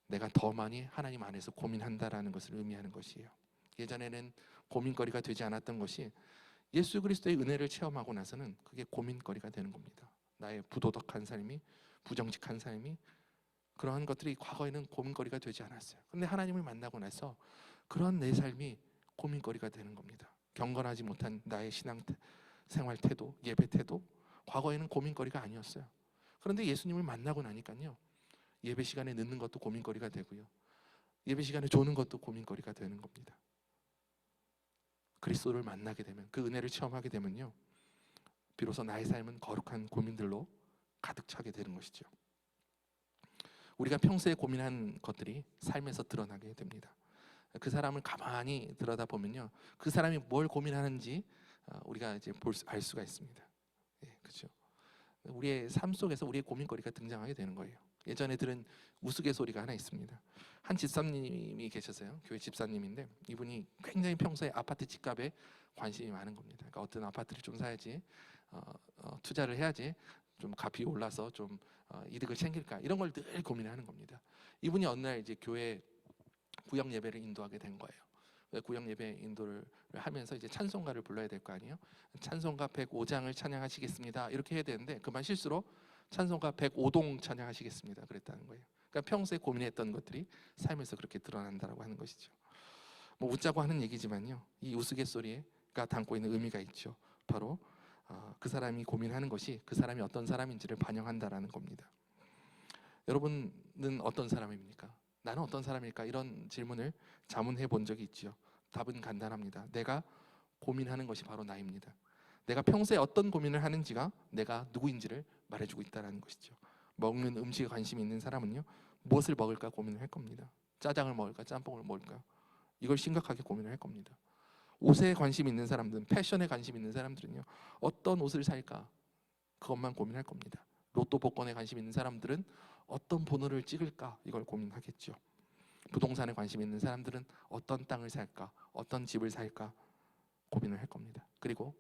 내가 더 많이 하나님 안에서 고민한다라는 것을 의미하는 것이에요. 예전에는 고민거리가 되지 않았던 것이 예수 그리스도의 은혜를 체험하고 나서는 그게 고민거리가 되는 겁니다. 나의 부도덕한 삶이, 부정직한 삶이, 그러한 것들이 과거에는 고민거리가 되지 않았어요. 그런데 하나님을 만나고 나서 그런 내 삶이 고민거리가 되는 겁니다. 경건하지 못한 나의 신앙 생활 태도, 예배 태도, 과거에는 고민거리가 아니었어요. 그런데 예수님을 만나고 나니까요, 예배 시간에 늦는 것도 고민거리가 되고요, 예배 시간에 조는 것도 고민거리가 되는 겁니다. 그리스도를 만나게 되면, 그 은혜를 체험하게 되면요, 비로소 나의 삶은 거룩한 고민들로 가득 차게 되는 것이죠. 우리가 평소에 고민한 것들이 삶에서 드러나게 됩니다. 그 사람을 가만히 들여다보면요, 그 사람이 뭘 고민하는지 우리가 이제 알 수가 있습니다. 예, 그렇죠. 우리의 삶 속에서 우리의 고민거리가 등장하게 되는 거예요. 예전에 들은 우스갯소리가 하나 있습니다. 한 집사님이 계셨어요. 교회 집사님인데 이분이 굉장히 평소에 아파트 집값에 관심이 많은 겁니다. 그러니까 어떤 아파트를 좀 사야지, 투자를 해야지 좀 값이 올라서 좀 이득을 챙길까, 이런 걸 늘 고민하는 겁니다. 이분이 어느 날 이제 교회 구역 예배를 인도하게 된 거예요. 구역 예배 인도를 하면서 이제 찬송가를 불러야 될 거 아니에요. 찬송가 105장을 찬양하시겠습니다, 이렇게 해야 되는데 그만 실수로 찬송가 105동 찬양하시겠습니다, 그랬다는 거예요. 그러니까 평소에 고민했던 것들이 삶에서 그렇게 드러난다라고 하는 것이죠. 뭐 웃자고 하는 얘기지만요, 이 우스갯소리가 담고 있는 의미가 있죠. 바로 그 사람이 고민하는 것이 그 사람이 어떤 사람인지를 반영한다라는 겁니다. 여러분은 어떤 사람입니까? 나는 어떤 사람일까? 이런 질문을 자문해 본 적이 있죠. 답은 간단합니다. 내가 고민하는 것이 바로 나입니다. 내가 평소에 어떤 고민을 하는지가 내가 누구인지를 말해주고 있다는 것이죠. 먹는 음식에 관심이 있는 사람은요, 무엇을 먹을까 고민을 할 겁니다. 짜장을 먹을까, 짬뽕을 먹을까, 이걸 심각하게 고민을 할 겁니다. 옷에 관심 있는 사람들은, 패션에 관심 있는 사람들은요, 어떤 옷을 살까, 그것만 고민할 겁니다. 로또 복권에 관심 있는 사람들은 어떤 번호를 찍을까, 이걸 고민하겠죠. 부동산에 관심 있는 사람들은 어떤 땅을 살까, 어떤 집을 살까 고민을 할 겁니다. 그리고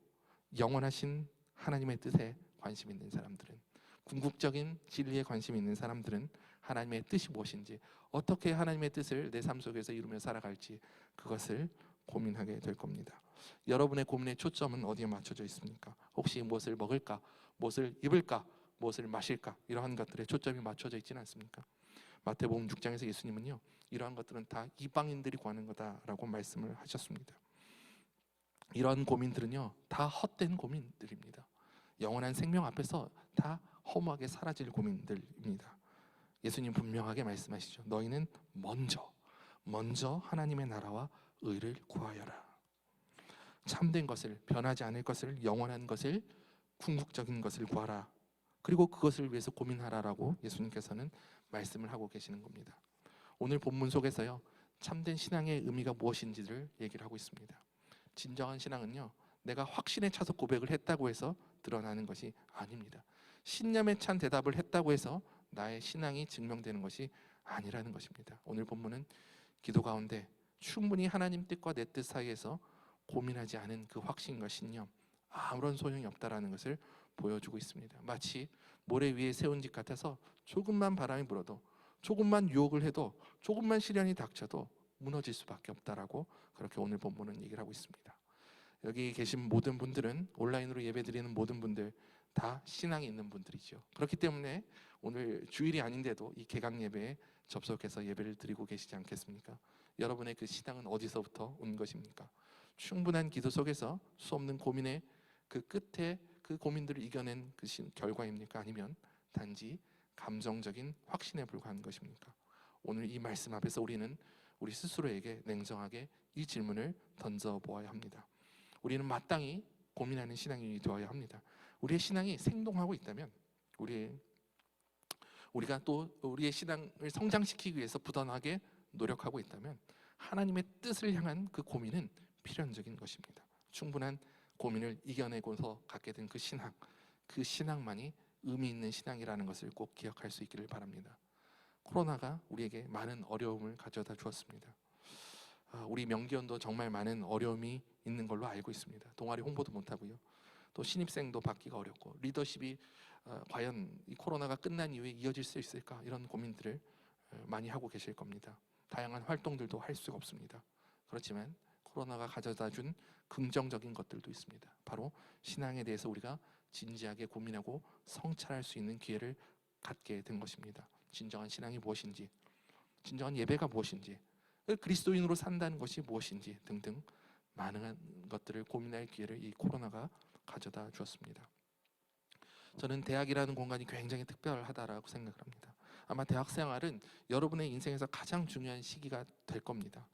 영원하신 하나님의 뜻에 관심 있는 사람들은, 궁극적인 진리에 관심 있는 사람들은 하나님의 뜻이 무엇인지, 어떻게 하나님의 뜻을 내 삶 속에서 이루며 살아갈지, 그것을 고민하게 될 겁니다. 여러분의 고민의 초점은 어디에 맞춰져 있습니까? 혹시 무엇을 먹을까, 무엇을 입을까, 무엇을 마실까, 이러한 것들에 초점이 맞춰져 있지는 않습니까? 마태복음 6장에서 예수님은요, 이러한 것들은 다 이방인들이 구하는 거다라고 말씀을 하셨습니다. 이러한 고민들은요, 다 헛된 고민들입니다. 영원한 생명 앞에서 다 허무하게 사라질 고민들입니다. 예수님 분명하게 말씀하시죠. 너희는 먼저 하나님의 나라와 의를 구하여라. 참된 것을, 변하지 않을 것을, 영원한 것을, 궁극적인 것을 구하라. 그리고 그것을 위해서 고민하라라고 예수님께서는 말씀을 하고 계시는 겁니다. 오늘 본문 속에서요, 참된 신앙의 의미가 무엇인지를 얘기를 하고 있습니다. 진정한 신앙은요, 내가 확신에 차서 고백을 했다고 해서 드러나는 것이 아닙니다. 신념에 찬 대답을 했다고 해서 나의 신앙이 증명되는 것이 아니라는 것입니다. 오늘 본문은 기도 가운데 충분히 하나님 뜻과 내 뜻 사이에서 고민하지 않은 그 확신과 신념, 아무런 소용이 없다라는 것을 보여주고 있습니다. 마치 모래 위에 세운 집 같아서 조금만 바람이 불어도, 조금만 유혹을 해도, 조금만 시련이 닥쳐도 무너질 수밖에 없다라고 그렇게 오늘 본문은 얘기를 하고 있습니다. 여기 계신 모든 분들은, 온라인으로 예배드리는 모든 분들 다 신앙이 있는 분들이죠. 그렇기 때문에 오늘 주일이 아닌데도 이 개강 예배에 접속해서 예배를 드리고 계시지 않겠습니까? 여러분의 그 신앙은 어디서부터 온 것입니까? 충분한 기도 속에서 수없는 고민의 그 끝에 그 고민들을 이겨낸 그 결과입니까? 아니면 단지 감정적인 확신에 불과한 것입니까? 오늘 이 말씀 앞에서 우리는 우리 스스로에게 냉정하게 이 질문을 던져보아야 합니다. 우리는 마땅히 고민하는 신앙인이 되어야 합니다. 우리의 신앙이 생동하고 있다면, 우리가 또 우리의 신앙을 성장시키기 위해서 부단하게 노력하고 있다면 하나님의 뜻을 향한 그 고민은 필연적인 것입니다. 충분한 고민을 이겨내고서 갖게 된 그 신앙만이 의미 있는 신앙이라는 것을 꼭 기억할 수 있기를 바랍니다. 코로나가 우리에게 많은 어려움을 가져다 주었습니다. 우리 명기원도 정말 많은 어려움이 있는 걸로 알고 있습니다. 동아리 홍보도 못하고요. 또 신입생도 받기가 어렵고, 리더십이 과연 이 코로나가 끝난 이후에 이어질 수 있을까, 이런 고민들을 많이 하고 계실 겁니다. 다양한 활동들도 할 수가 없습니다. 그렇지만 코로나가 가져다 준 긍정적인 것들도 있습니다. 바로 신앙에 대해서 우리가 진지하게 고민하고 성찰할 수 있는 기회를 갖게 된 것입니다. 진정한 신앙이 무엇인지, 진정한 예배가 무엇인지, 그리스도인으로 산다는 것이 무엇인지 등등 많은 것들을 고민할 기회를 이 코로나가 가져다 주었습니다. 저는 대학이라는 공간이 굉장히 특별하다라고 생각을 합니다. 아마 대학 생활은 여러분의 인생에서 가장 중요한 시기가 될 겁니다.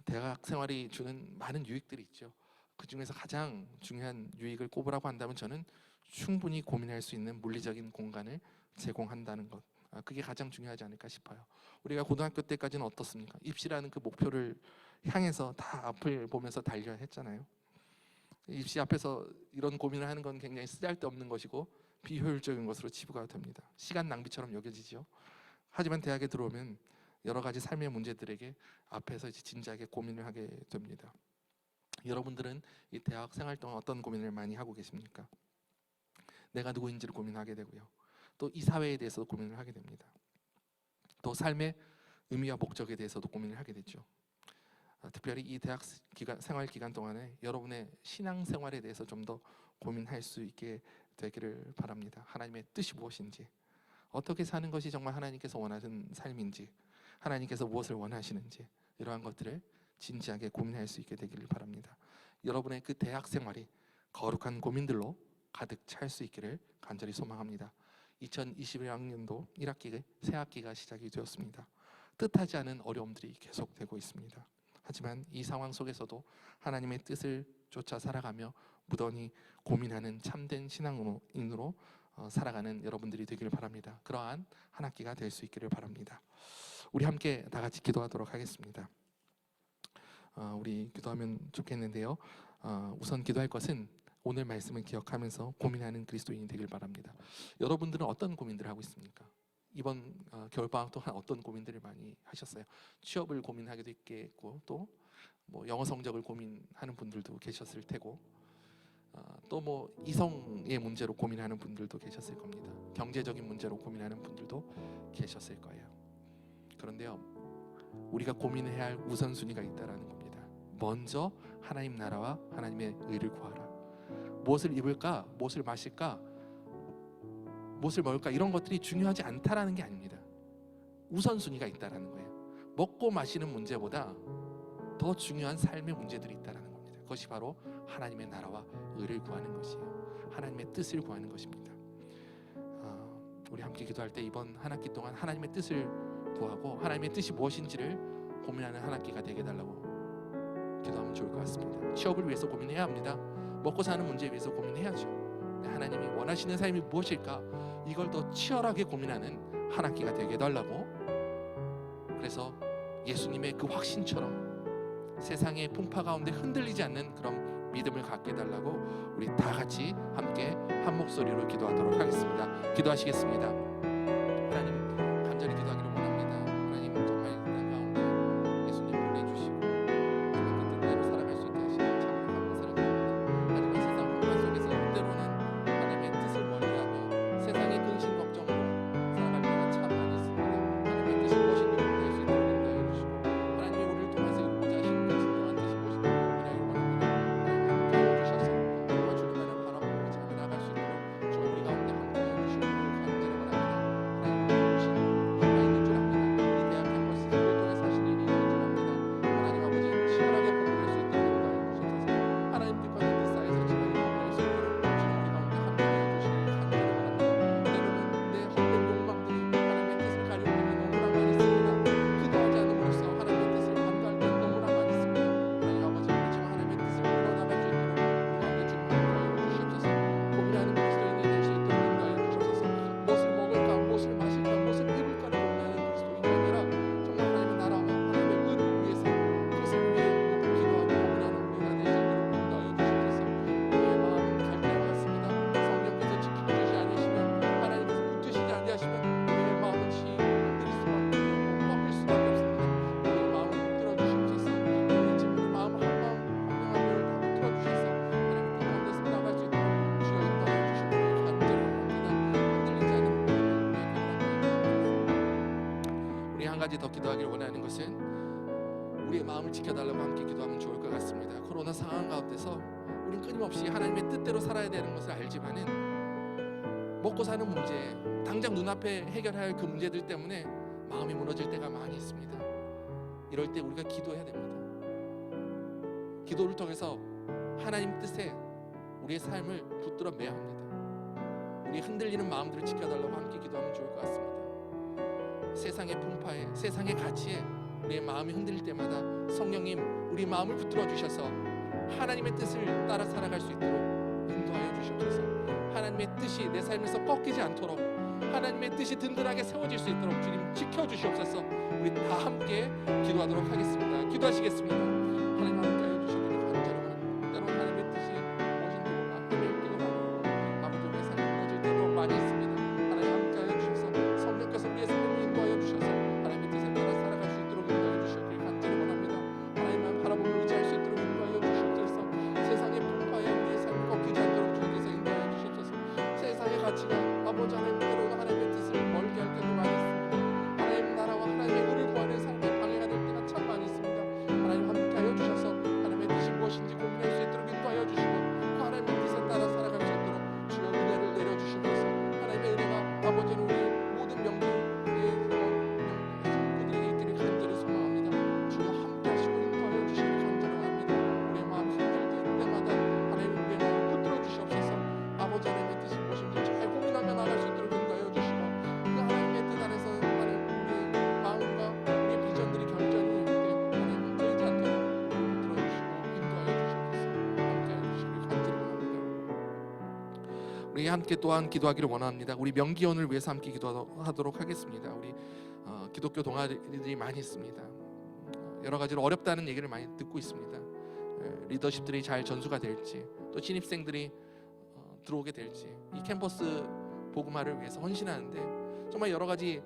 대학 생활이 주는 많은 유익들이 있죠. 그 중에서 가장 중요한 유익을 꼽으라고 한다면 저는 충분히 고민할 수 있는 물리적인 공간을 제공한다는 것, 그게 가장 중요하지 않을까 싶어요. 우리가 고등학교 때까지는 어떻습니까? 입시라는 그 목표를 향해서 다 앞을 보면서 달려야 했잖아요. 입시 앞에서 이런 고민을 하는 건 굉장히 쓰잘데없는 것이고 비효율적인 것으로 치부가 됩니다. 시간 낭비처럼 여겨지죠. 하지만 대학에 들어오면 여러 가지 삶의 문제들에게 앞에서 이제 진지하게 고민을 하게 됩니다. 여러분들은 이 대학 생활 동안 어떤 고민을 많이 하고 계십니까? 내가 누구인지를 고민하게 되고요. 또 이 사회에 대해서도 고민을 하게 됩니다. 또 삶의 의미와 목적에 대해서도 고민을 하게 되죠. 특별히 이 대학 생활 기간 동안에 여러분의 신앙 생활에 대해서 좀 더 고민할 수 있게 되기를 바랍니다. 하나님의 뜻이 무엇인지, 어떻게 사는 것이 정말 하나님께서 원하는 삶인지, 하나님께서 무엇을 원하시는지, 이러한 것들을 진지하게 고민할 수 있게 되기를 바랍니다. 여러분의 그 대학 생활이 거룩한 고민들로 가득 찰 수 있기를 간절히 소망합니다. 2021학년도 1학기 새 학기가 시작이 되었습니다. 뜻하지 않은 어려움들이 계속되고 있습니다. 하지만 이 상황 속에서도 하나님의 뜻을 쫓아 살아가며 무던히 고민하는 참된 신앙인으로 살아가는 여러분들이 되기를 바랍니다. 그러한 한 학기가 될 수 있기를 바랍니다. 우리 함께 다 같이 기도하도록 하겠습니다. 우리 기도하면 좋겠는데요. 우선 기도할 것은 오늘 말씀을 기억하면서 고민하는 그리스도인이 되길 바랍니다. 여러분들은 어떤 고민들을 하고 있습니까? 이번 겨울방학 동안 어떤 고민들을 많이 하셨어요? 취업을 고민하기도 있겠고, 또 뭐 영어 성적을 고민하는 분들도 계셨을 테고, 또 뭐 이성의 문제로 고민하는 분들도 계셨을 겁니다. 경제적인 문제로 고민하는 분들도 계셨을 거예요. 그런데요, 우리가 고민해야 할 우선순위가 있다라는 겁니다. 먼저 하나님 나라와 하나님의 의를 구하라. 무엇을 입을까, 무엇을 마실까, 무엇을 먹을까, 이런 것들이 중요하지 않다라는 게 아닙니다. 우선순위가 있다라는 거예요. 먹고 마시는 문제보다 더 중요한 삶의 문제들이 있다라는 겁니다. 그것이 바로 하나님의 나라와 의를 구하는 것이에요. 하나님의 뜻을 구하는 것입니다. 우리 함께 기도할 때 이번 한 학기 동안 하나님의 뜻을 구하고 하나님의 뜻이 무엇인지를 고민하는 한 학기가 되게 해달라고 기도하면 좋을 것 같습니다. 취업을 위해서 고민해야 합니다. 먹고 사는 문제에 위해서 고민해야죠. 하나님이 원하시는 삶이 무엇일까, 이걸 더 치열하게 고민하는 한 학기가 되게 해달라고, 그래서 예수님의 그 확신처럼 세상의 풍파 가운데 흔들리지 않는 그런 믿음을 갖게 해달라고 우리 다 같이 함께 한 목소리로 기도하도록 하겠습니다. 기도하시겠습니다. 하나님, 간절히 기도하기를 원합니다. 하나님, 정말 이 땅 가운데 예수님 보내주시고 정말 그 뜻대로 살아갈 수 있게 하시는 참으로 감사합니다. 하나님, 세상 풍파 속에서 때로는 하나님의 뜻을 멀리하며 세상의 근심 걱정으로 살아갈 때가 참 많이 있습니다. 하나님의 뜻이 무엇인지 고민할 수 있도록 인도해 주시고, 하나님이 우리를 통해서 가지 더 기도하기를 원하는 것은 우리의 마음을 지켜달라고 함께 기도하면 좋을 것 같습니다. 코로나 상황 가운데서 우린 끊임없이 하나님의 뜻대로 살아야 되는 것을 알지만은 먹고 사는 문제, 당장 눈앞에 해결해야 할 그 문제들 때문에 마음이 무너질 때가 많이 있습니다. 이럴 때 우리가 기도해야 됩니다. 기도를 통해서 하나님 뜻에 우리의 삶을 붙들어 매야 합니다. 우리 흔들리는 마음들을 지켜달라고 함께 기도하면 좋을 것 같습니다. 세상의 풍파에, 세상의 가치에 우리의 마음이 흔들릴 때마다 성령님 우리 마음을 붙들어 주셔서 하나님의 뜻을 따라 살아갈 수 있도록 인도하여 주시옵소서. 하나님의 뜻이 내 삶에서 꺾이지 않도록, 하나님의 뜻이 든든하게 세워질 수 있도록 주님 지켜주시옵소서. 우리 다 함께 기도하도록 하겠습니다. 기도하시겠습니다. 하나님 함께 하여 주시기를 간절합니다. 때로 하나님의 뜻이 무엇인지 몰라 헤매기도 하고 아버지 우리의 삶이 무너질 때도 많이 있습니다. 하나님 함께 하여 주셔서 성령께서 우리의 삶을 인도하여 주셔서 하나님의 뜻에 따라 살아갈 수 있도록 인도하여 주시기를 간절히 원합니다. 하나님만 바라보고 의지할 수 있도록 인도하여 주시옵소서. 세상의 풍파에 우리의 삶이 꺾이지 않도록 주님께서 인도하여 주시옵소서. 세상의 가치가 아버지 하나님 때로는 하나님의 뜻을 멀게 할 때도 많이 있습니다. 하나님 나라와 하나님의 의를 구하는 삶에 방해가 될 때가 참 많이 있습니다. 하나님 함께하여 주셔서 하나님의 뜻이 무엇인지 고민할 수 있도록 인도하여 주시고 그 하나님의 뜻에 따라 살아갈 수 있도록 주여 은혜를 내려주시면서 하나님의 은혜가 아버지는 우리 모든 명기의 식구들에게 있기를 간절히 소망합니다. 주여 함께하시고 인도하여 주시기를 간절히 원합니다. 우리의 마음이 흔들릴 때마다 하나님 우리의 마음을 붙들어 주시옵소서. 아버지 하나님의 뜻이 무엇인지 잘 고민하며 나갈 수 있도록 인도하여 주시고 그 하나님의 뜻 안에서 하나님 우리의 마음과 우리의 비전들이 결정이 될 때 하나님 흔들리지 않도록 붙들어 주시고 인도하여 주시옵소서. 함께하여 주시기를 간절히 원합니다. 우리 함께 또한 기도하기를 원합니다. 우리 명기원을 위해서 함께 기도하도록 하겠습니다. 우리 기독교 동아리들이 많이 있습니다. 여러 가지로 어렵다는 얘기를 많이 듣고 있습니다. 리더십들이 잘 전수가 될지, 또 신입생들이 들어오게 될지, 이 캠퍼스 복음화를 위해서 헌신하는데 정말 여러 가지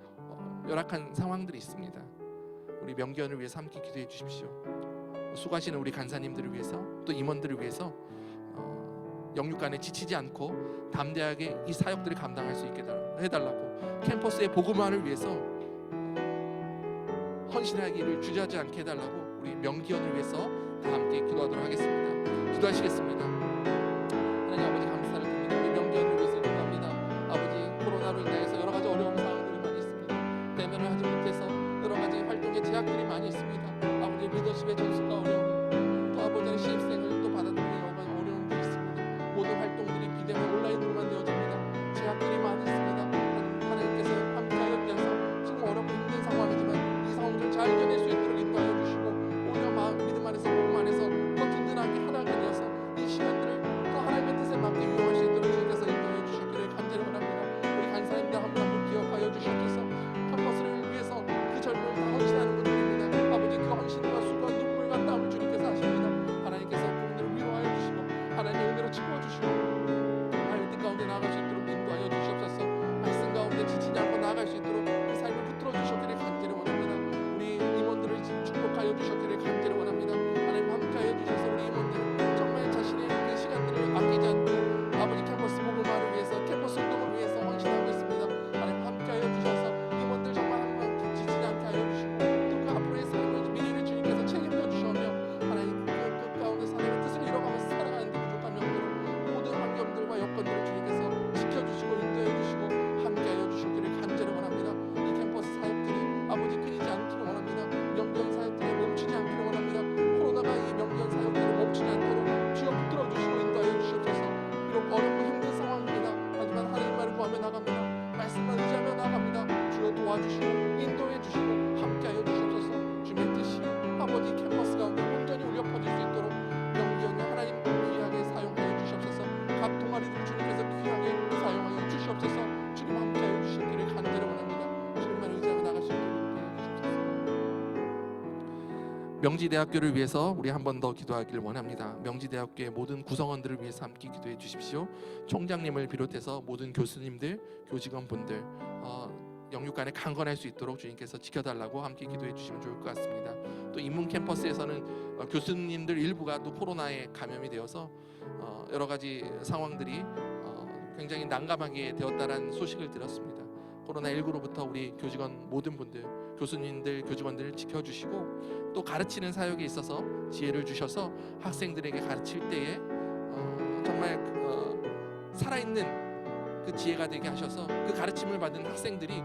열악한 상황들이 있습니다. 우리 명기원을 위해서 함께 기도해 주십시오. 수고하시는 우리 간사님들을 위해서, 또 임원들을 위해서 영육간에 지치지 않고 담대하게 이 사역들을 감당할 수 있게 해달라고, 캠퍼스의 복음화를 위해서 헌신하기를 주저하지 않게 해달라고 우리 명기원을 위해서 다 함께 기도하도록 하겠습니다. 기도하시겠습니다. 하나님 아버지 감사를 드립니다. 우리 명기원을 위해서 기도합니다. 아버지 코로나로 인하여서 여러 가지 어려운 상황들이 많이 있습니다. 대면을 하지 못해서 여러 가지 활동의 제약들이 많이 있습니다. 아버지 리더십의 전수가 어려움, 또 아버지는 신입생을 또 받아들이는 어려움들이 있습니다. 모든 활동들이 비대면 온라인으로만 되어집니다. 제약들이 많이 있습니다. 하나님께서 함께하여 주셔서 지금 어렵고 힘든 상황이지만 이 상황을 잘 이겨낼 수 있도록 인도하여 주시고 오히려 마음 믿음 안에서 복음 안에서 더 든든하게 하나가 되어서 이 시간들을 더 하나님의 뜻에 맞게 유용할 수 있도록 주님께서 인도하여 주셨기를 간절히 원합니다. 우리 간사님들 한 분 한 분 기억하여 주시옵소서. 캠퍼스를 위해서 그 젊음을 다 헌신하는 분들입니다. 아버지 그 헌신과 수고와 눈물과 땀을 주님께서 하십니다. 하나님께서 그분들을 위로하여 주시고 하나님의 은혜로 채워주시고 하나님의 뜻 가운데 나아갈 수 있도록 인도하여 주시옵소서. 말씀 가운데 지치지 않고 나아갈 수 있도록 그 삶을 붙들어 주셨기를 간절히 원합니다. 우리 임원들을 축복하여 주셨기를 간절히 원합니다. 하나님 함께하여 주셔서 우리 임원들 정말 자신의 그 시간들을 아끼지 않고 아버지 캠퍼스 복음화를 위해서, 캠퍼스 운동을 위해서 헌신하고 있습니다. 하나님 함께하여 주셔서 임원들 정말 한번 지치지 않게 하여 주시고 또 그 앞으로의 삶을 미래를 주님께서 책임져 주시며 하나님 그 가운데서 하나님의 뜻을 이뤄가면서 살아가는 데 부족한 영들을 모든 환경들과 여건들을 주님께서 지켜주시고 인도해 주시고 함께하여 주시기를 간절히 원합니다. 이 캠퍼스 사역들이 아버지 끊이지 않기를 원합니다. 명기원 사역들이 멈추지 않기를 원합니다. 코로나가 이 명기원 사역들을 멈추지 않도록 주여 붙들어 주시고 인도하여 주시옵소서. 비록 어렵고 힘든 상황입니다. 하지만 하나님만을 구하며 나갑니다. 말씀만 의지하며 나갑니다. 주여 도와주시고 인도해 주시고 함께하여 주시옵소서. 주님의 뜻이 아버지 캠퍼스 가운데 온전히 울려 퍼질 수 있도록 명기원을 하나님 귀하게 사용하여 주시옵소서. 각 동아리들 주님께서 귀하게 사용하여 주시옵소서. 주님 함께하여 주시기를 간절히 원합니다. 주님만 의지하며 나갈 수 있도록 인도해 주시옵소서. 명지대학교를 위해서 우리 한 번 더 기도하기를 원합니다. 명지대학교의 모든 구성원들을 위해서 함께 기도해 주십시오. 총장님을 비롯해서 모든 교수님들, 교직원분들 영육간에 강건할 수 있도록 주님께서 지켜달라고 함께 기도해 주시면 좋을 것 같습니다. 또 인문 캠퍼스에서는 교수님들 일부가 또 코로나에 감염이 되어서 여러 가지 상황들이 굉장히 난감하게 되었다라는 소식을 들었습니다. 코로나19로부터 우리 교직원 모든 분들, 교수님들, 교직원들을 지켜주시고 또 가르치는 사역에 있어서 지혜를 주셔서 학생들에게 가르칠 때에 정말 살아있는 그 지혜가 되게 하셔서 그 가르침을 받은 학생들이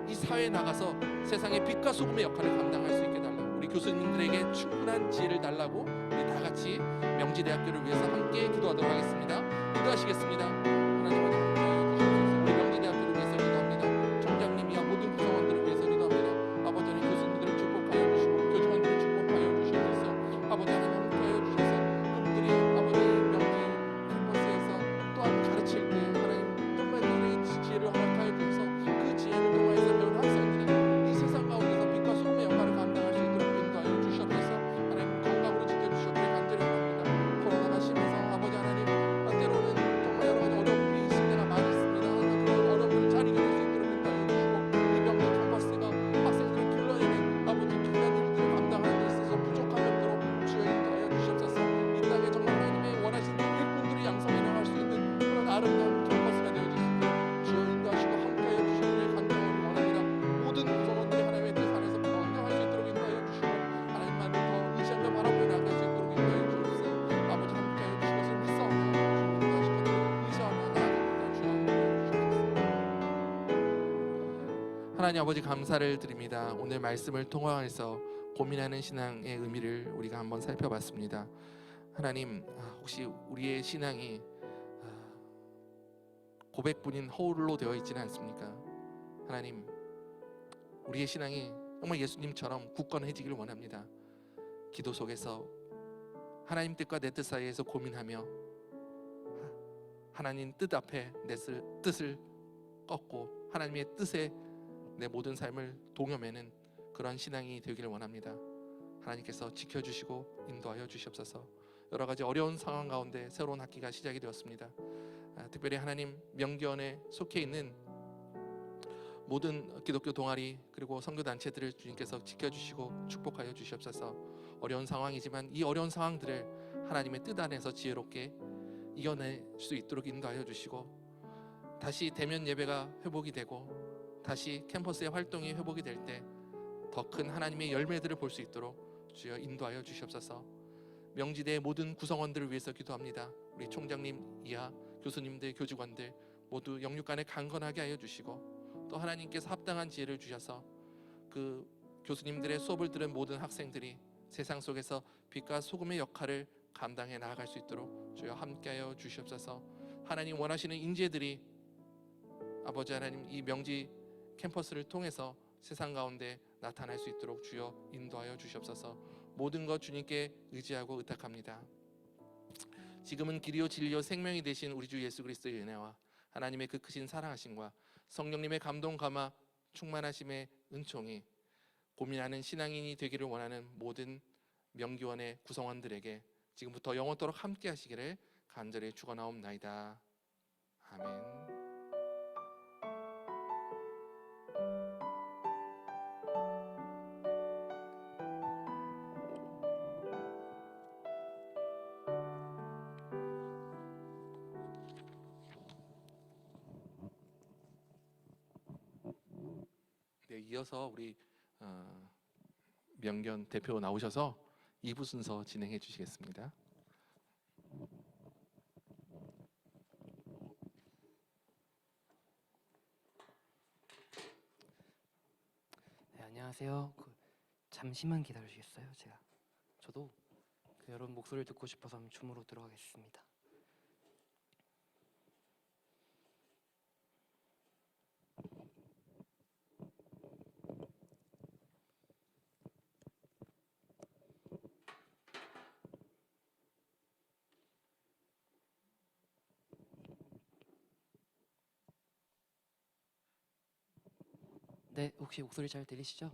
이 사회에 나가서 세상의 빛과 소금의 역할을 감당할 수 있게 달라고, 우리 교수님들에게 충분한 지혜를 달라고 우리 다 같이 명지대학교를 위해서 함께 기도하도록 하겠습니다. 기도하시겠습니다. 하나님 아버지 함께하여 주시옵소서. 우리 명지대학교를 위해서 기도합니다. 총장님이야 모든 구성원들을 위해서 기도합니다. 아버지 하나님 교수님들을 축복하여 주시고 교직원들을 축복하여 주시옵소서. 아버지 하나님 함께하여 주셔서 그분들이 아버지 명지 캠퍼스에서 또한 가르칠 때 하나님 정말 그들에게 지혜를 허락하여 주셔서 그 지혜를 통하여서 배운 학생들이 이 세상 가운데서 빛과 소금의 역할을 감당할 수 있도록 인도하여 주시옵소서. 하나님 건강으로 지켜주시옵소서. 간절히 바랍니다. 코로나가 심해서 아버지 하나님 때로는 정말 여러 가지 어려움이 있을 때가 많이 있습니다. 하나님 그런 어려움을 잘 이겨낼 수 있도록 인도하여 주시고 이 명지 캠퍼스가 학생들을 길러내는 아버지 귀한 일들을 감당하는 데 있어서 부족함이 없도록 주여 인도하여 주시옵소서. 이 땅에 정말 하나님의 원하시는 일꾼들이 양성해 나갈 수 있는 그런 아름다운 캠퍼스가 되어줄 수 있도록 주여 인도하시고 함께하여 주시기를 간절히 원합니다. 모든 구성원들이 하나님의 뜻 안에서 건강할 수 있도록 인도하여 주시고 하나님만을 더 의지하며 바라보며 나아갈 수 있도록 인도하여 주옵소서. 아버지 함께하여 주신 것을 믿사오며 주님 인도하시거든 의지하며 나아갑니다. 주여 함께하여 주시옵소서. 하나님 아버지 감사를 드립니다. 오늘 말씀을 통해서 고민하는 신앙의 의미를 우리가 한번 살펴봤습니다. 하나님 혹시 우리의 신앙이 고백뿐인 허울로 되어 있지는 않습니까? 하나님 우리의 신앙이 정말 예수님처럼 굳건해지길 원합니다. 기도 속에서 하나님 뜻과 내 뜻 사이에서 고민하며 하나님 뜻 앞에 내 뜻을 꺾고 하나님의 뜻에 내 모든 삶을 동여매는 그런 신앙이 되기를 원합니다. 하나님께서 지켜주시고 인도하여 주시옵소서. 여러 가지 어려운 상황 가운데 새로운 학기가 시작이 되었습니다. 특별히 하나님 명기원에 속해 있는 모든 기독교 동아리 그리고 선교단체들을 주님께서 지켜주시고 축복하여 주시옵소서. 어려운 상황이지만 이 어려운 상황들을 하나님의 뜻 안에서 지혜롭게 이겨낼 수 있도록 인도하여 주시고 다시 대면 예배가 회복이 되고 다시 캠퍼스의 활동이 회복이 될 때 더 큰 하나님의 열매들을 볼 수 있도록 주여 인도하여 주시옵소서. 명지대의 모든 구성원들을 위해서 기도합니다. 우리 총장님 이하 교수님들 교직원들 모두 영육간에 강건하게 하여 주시고 또 하나님께서 합당한 지혜를 주셔서 그 교수님들의 수업을 들은 모든 학생들이 세상 속에서 빛과 소금의 역할을 감당해 나아갈 수 있도록 주여 함께하여 주시옵소서. 하나님 원하시는 인재들이 아버지 하나님 이 명지 캠퍼스를 통해서 세상 가운데 나타날 수 있도록 주여 인도하여 주시옵소서. 모든 것 주님께 의지하고 의탁합니다. 지금은 길이요 진리요 생명이 되신 우리 주 예수 그리스도의 은혜와 하나님의 그 크신 사랑하심과 성령님의 감동 감화 충만하심의 은총이 고민하는 신앙인이 되기를 원하는 모든 명기원의 구성원들에게 지금부터 영원토록 함께 하시기를 간절히 축원하옵나이다. 아멘. 네, 이어서 우리 명견 대표 나오셔서 2부 순서 진행해 주시겠습니다. 네, 안녕하세요. 잠시만 기다려주시겠어요? 저도 여러분 목소리를 듣고 싶어서 춤으로 들어가겠습니다. 네, 혹시 목소리 잘 들리시죠?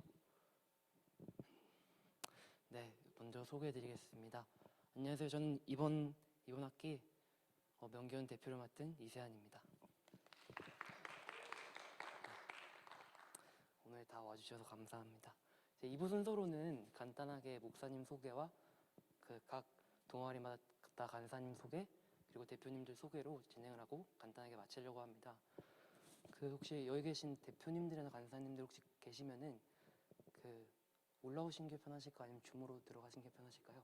네, 먼저 소개해드리겠습니다. 안녕하세요. 저는 이번 학기 명기원 대표를 맡은 이세한입니다. 오늘 다 와주셔서 감사합니다. 2부 순서로는 간단하게 목사님 소개와 각 동아리마다 간사님 소개 그리고 대표님들 소개로 진행을 하고 간단하게 마치려고 합니다. 그 혹시 여기 계신 대표님들이나 간사님들 혹시 계시면은 그 올라오신 게 편하실까요? 아니면 줌으로 들어가신 게 편하실까요?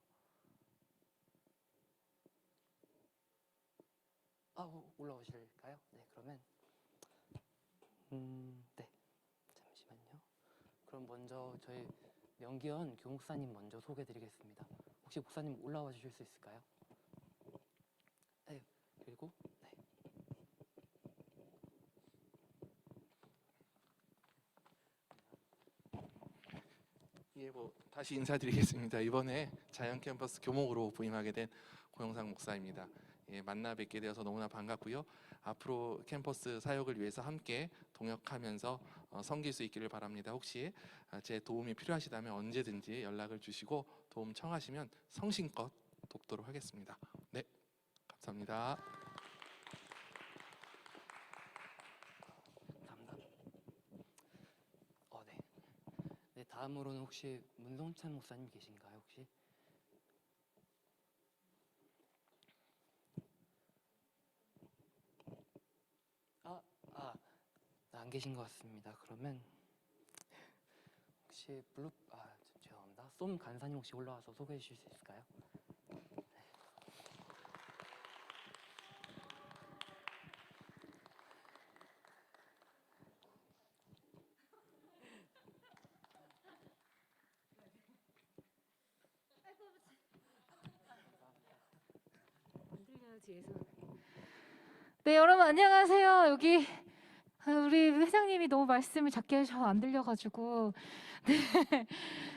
올라오실까요? 네, 그러면 네, 잠시만요. 그럼 먼저 저희 명기현 교목사님 먼저 소개드리겠습니다. 혹시 목사님 올라와 주실 수 있을까요? 네, 그리고 네. 예, 다시 인사드리겠습니다. 이번에 자연 캠퍼스 교목으로 부임하게 된 고영상 목사입니다. 예, 만나 뵙게 되어서 너무나 반갑고요. 앞으로 캠퍼스 사역을 위해서 함께 동역하면서 섬길 수 있기를 바랍니다. 혹시 제 도움이 필요하시다면 언제든지 연락을 주시고 도움 청하시면 성심껏 돕도록 하겠습니다. 네, 감사합니다. 감사합니다. 네. 네, 다음으로는 혹시 문성찬 목사님 계신가요, 혹시? 안 계신 것 같습니다. 그러면 혹시 죄송합니다. 쏨 간사님 혹시 올라와서 소개해 주실 수 있을까요? 네, 여러분 안녕하세요. 여기 우리 회장님이 너무 말씀을 작게 하셔서 안 들려가지고 네.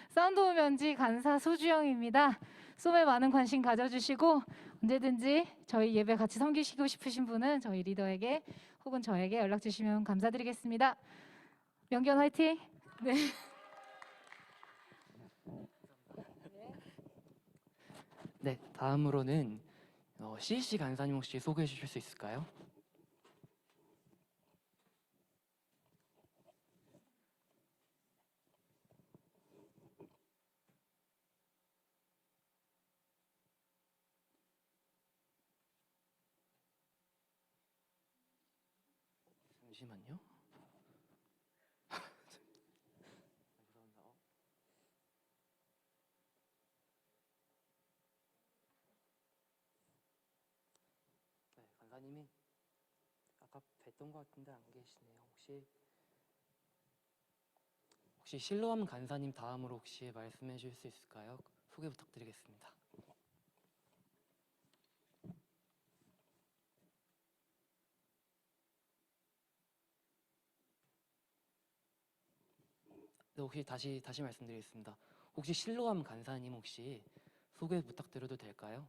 사운드 오브 면지 간사 소주영입니다. 쏨에 많은 관심 가져주시고 언제든지 저희 예배 같이 섬기시고 싶으신 분은 저희 리더에게 혹은 저에게 연락 주시면 감사드리겠습니다. 명견 화이팅! 네. 네, 다음으로는 CC 간사님 혹시 소개해 주실 수 있을까요? 잠시만요. 네, 간사님이 아까 뵀던 것 같은데 안 계시네요. 혹시 실로암 간사님 다음으로 혹시 말씀해 주실 수 있을까요? 소개 부탁드리겠습니다. 네, 혹시 다시 말씀드리겠습니다. 혹시 실로암 간사님 혹시 소개 부탁드려도 될까요?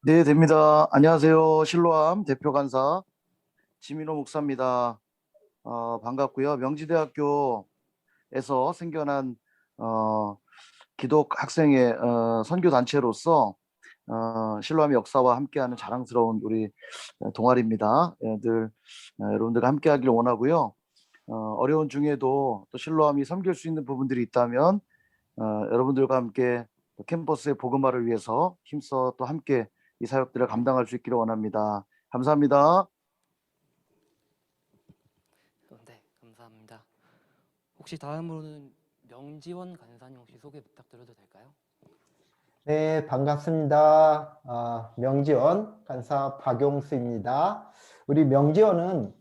네, 됩니다. 안녕하세요. 실로암 대표 간사 지민호 목사입니다. 반갑고요. 명지대학교에서 생겨난 기독 학생의 선교 단체로서 실로암 역사와 함께하는 자랑스러운 우리 동아리입니다. 늘 여러분들과 함께하기를 원하고요. 어려운 중에도 또 실로암이 섬길 수 있는 부분들이 있다면 여러분들과 함께 캠퍼스의 복음화를 위해서 힘써 또 함께 이 사역들을 감당할 수 있기를 원합니다. 감사합니다. 네, 감사합니다. 혹시 다음으로는 명지원 간사님 혹시 소개 부탁드려도 될까요? 네, 반갑습니다. 명지원 간사 박용수입니다. 우리 명지원은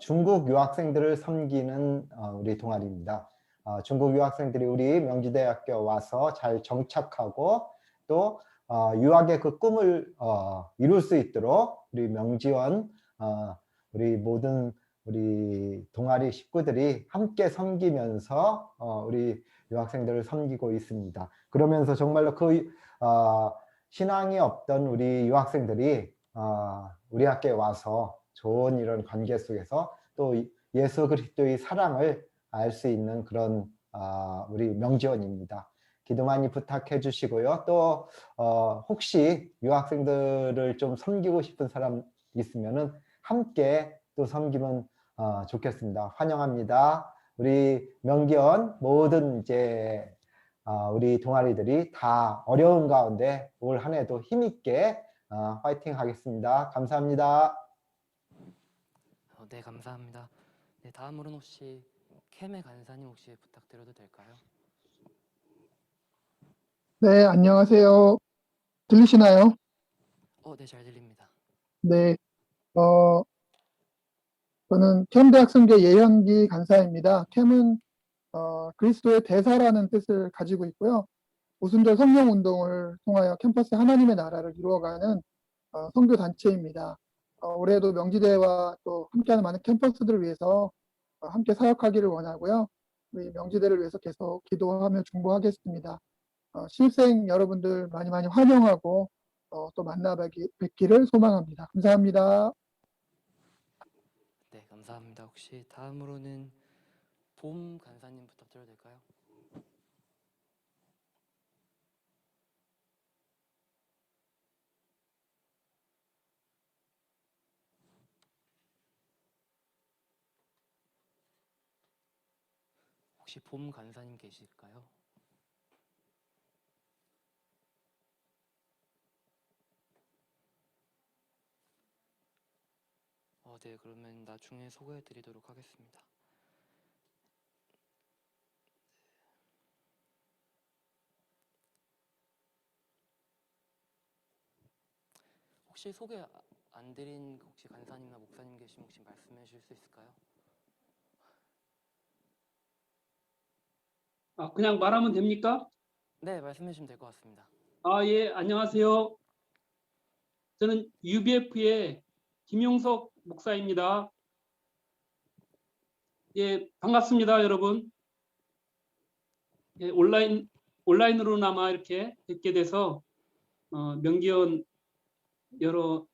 중국 유학생들을 섬기는 우리 동아리입니다. 중국 유학생들이 우리 명지대학교 와서 잘 정착하고 또 유학의 그 꿈을 이룰 수 있도록 우리 명지원 우리 모든 우리 동아리 식구들이 함께 섬기면서 우리 유학생들을 섬기고 있습니다. 그러면서 정말로 신앙이 없던 우리 유학생들이 우리 학교에 와서 좋은 이런 관계 속에서 또 예수 그리스도의 사랑을 알 수 있는 그런 우리 명지원입니다. 기도 많이 부탁해 주시고요. 또 혹시 유학생들을 좀 섬기고 싶은 사람 있으면은 함께 또 섬기면 좋겠습니다. 환영합니다. 우리 명기원 모든 이제 우리 동아리들이 다 어려운 가운데 올 한 해도 힘있게 화이팅 하겠습니다. 감사합니다. 네, 감사합니다. 네, 다음으로는 혹시 캠의 간사님 혹시 부탁드려도 될까요? 네, 안녕하세요. 들리시나요? 네, 잘 들립니다. 네, 어, 저는 캠대학생계 예현기 간사입니다. 캠은 그리스도의 대사라는 뜻을 가지고 있고요. 오순절 성령 운동을 통하여 캠퍼스 하나님의 나라를 이루어가는 선교 단체입니다. 올해도 명지대와 또 함께하는 많은 캠퍼스들을 위해서 함께 사역하기를 원하고요. 우리 명지대를 위해서 계속 기도하며 중보하겠습니다. 신입생 여러분들 많이 많이 환영하고 또 뵙기를 소망합니다. 감사합니다. 네, 감사합니다. 혹시 다음으로는 봄 간사님 부탁드려도 될까요? 혹시 봄 간사님 계실까요? 네, 그러면 나중에 소개해 드리도록 하겠습니다. 혹시 소개 안 드린 혹시 간사님이나 목사님 계시면 혹시 말씀해 주실 수 있을까요? 그냥 말하면 됩니까? 네, 말씀해 주시면 될 것 같습니다. 예, 안녕하세요. 저는 UBF의 김용석 목사입니다. 예, 반갑습니다, 여러분. 예, 온라인으로나마 이렇게 뵙게 돼서 명기원 여러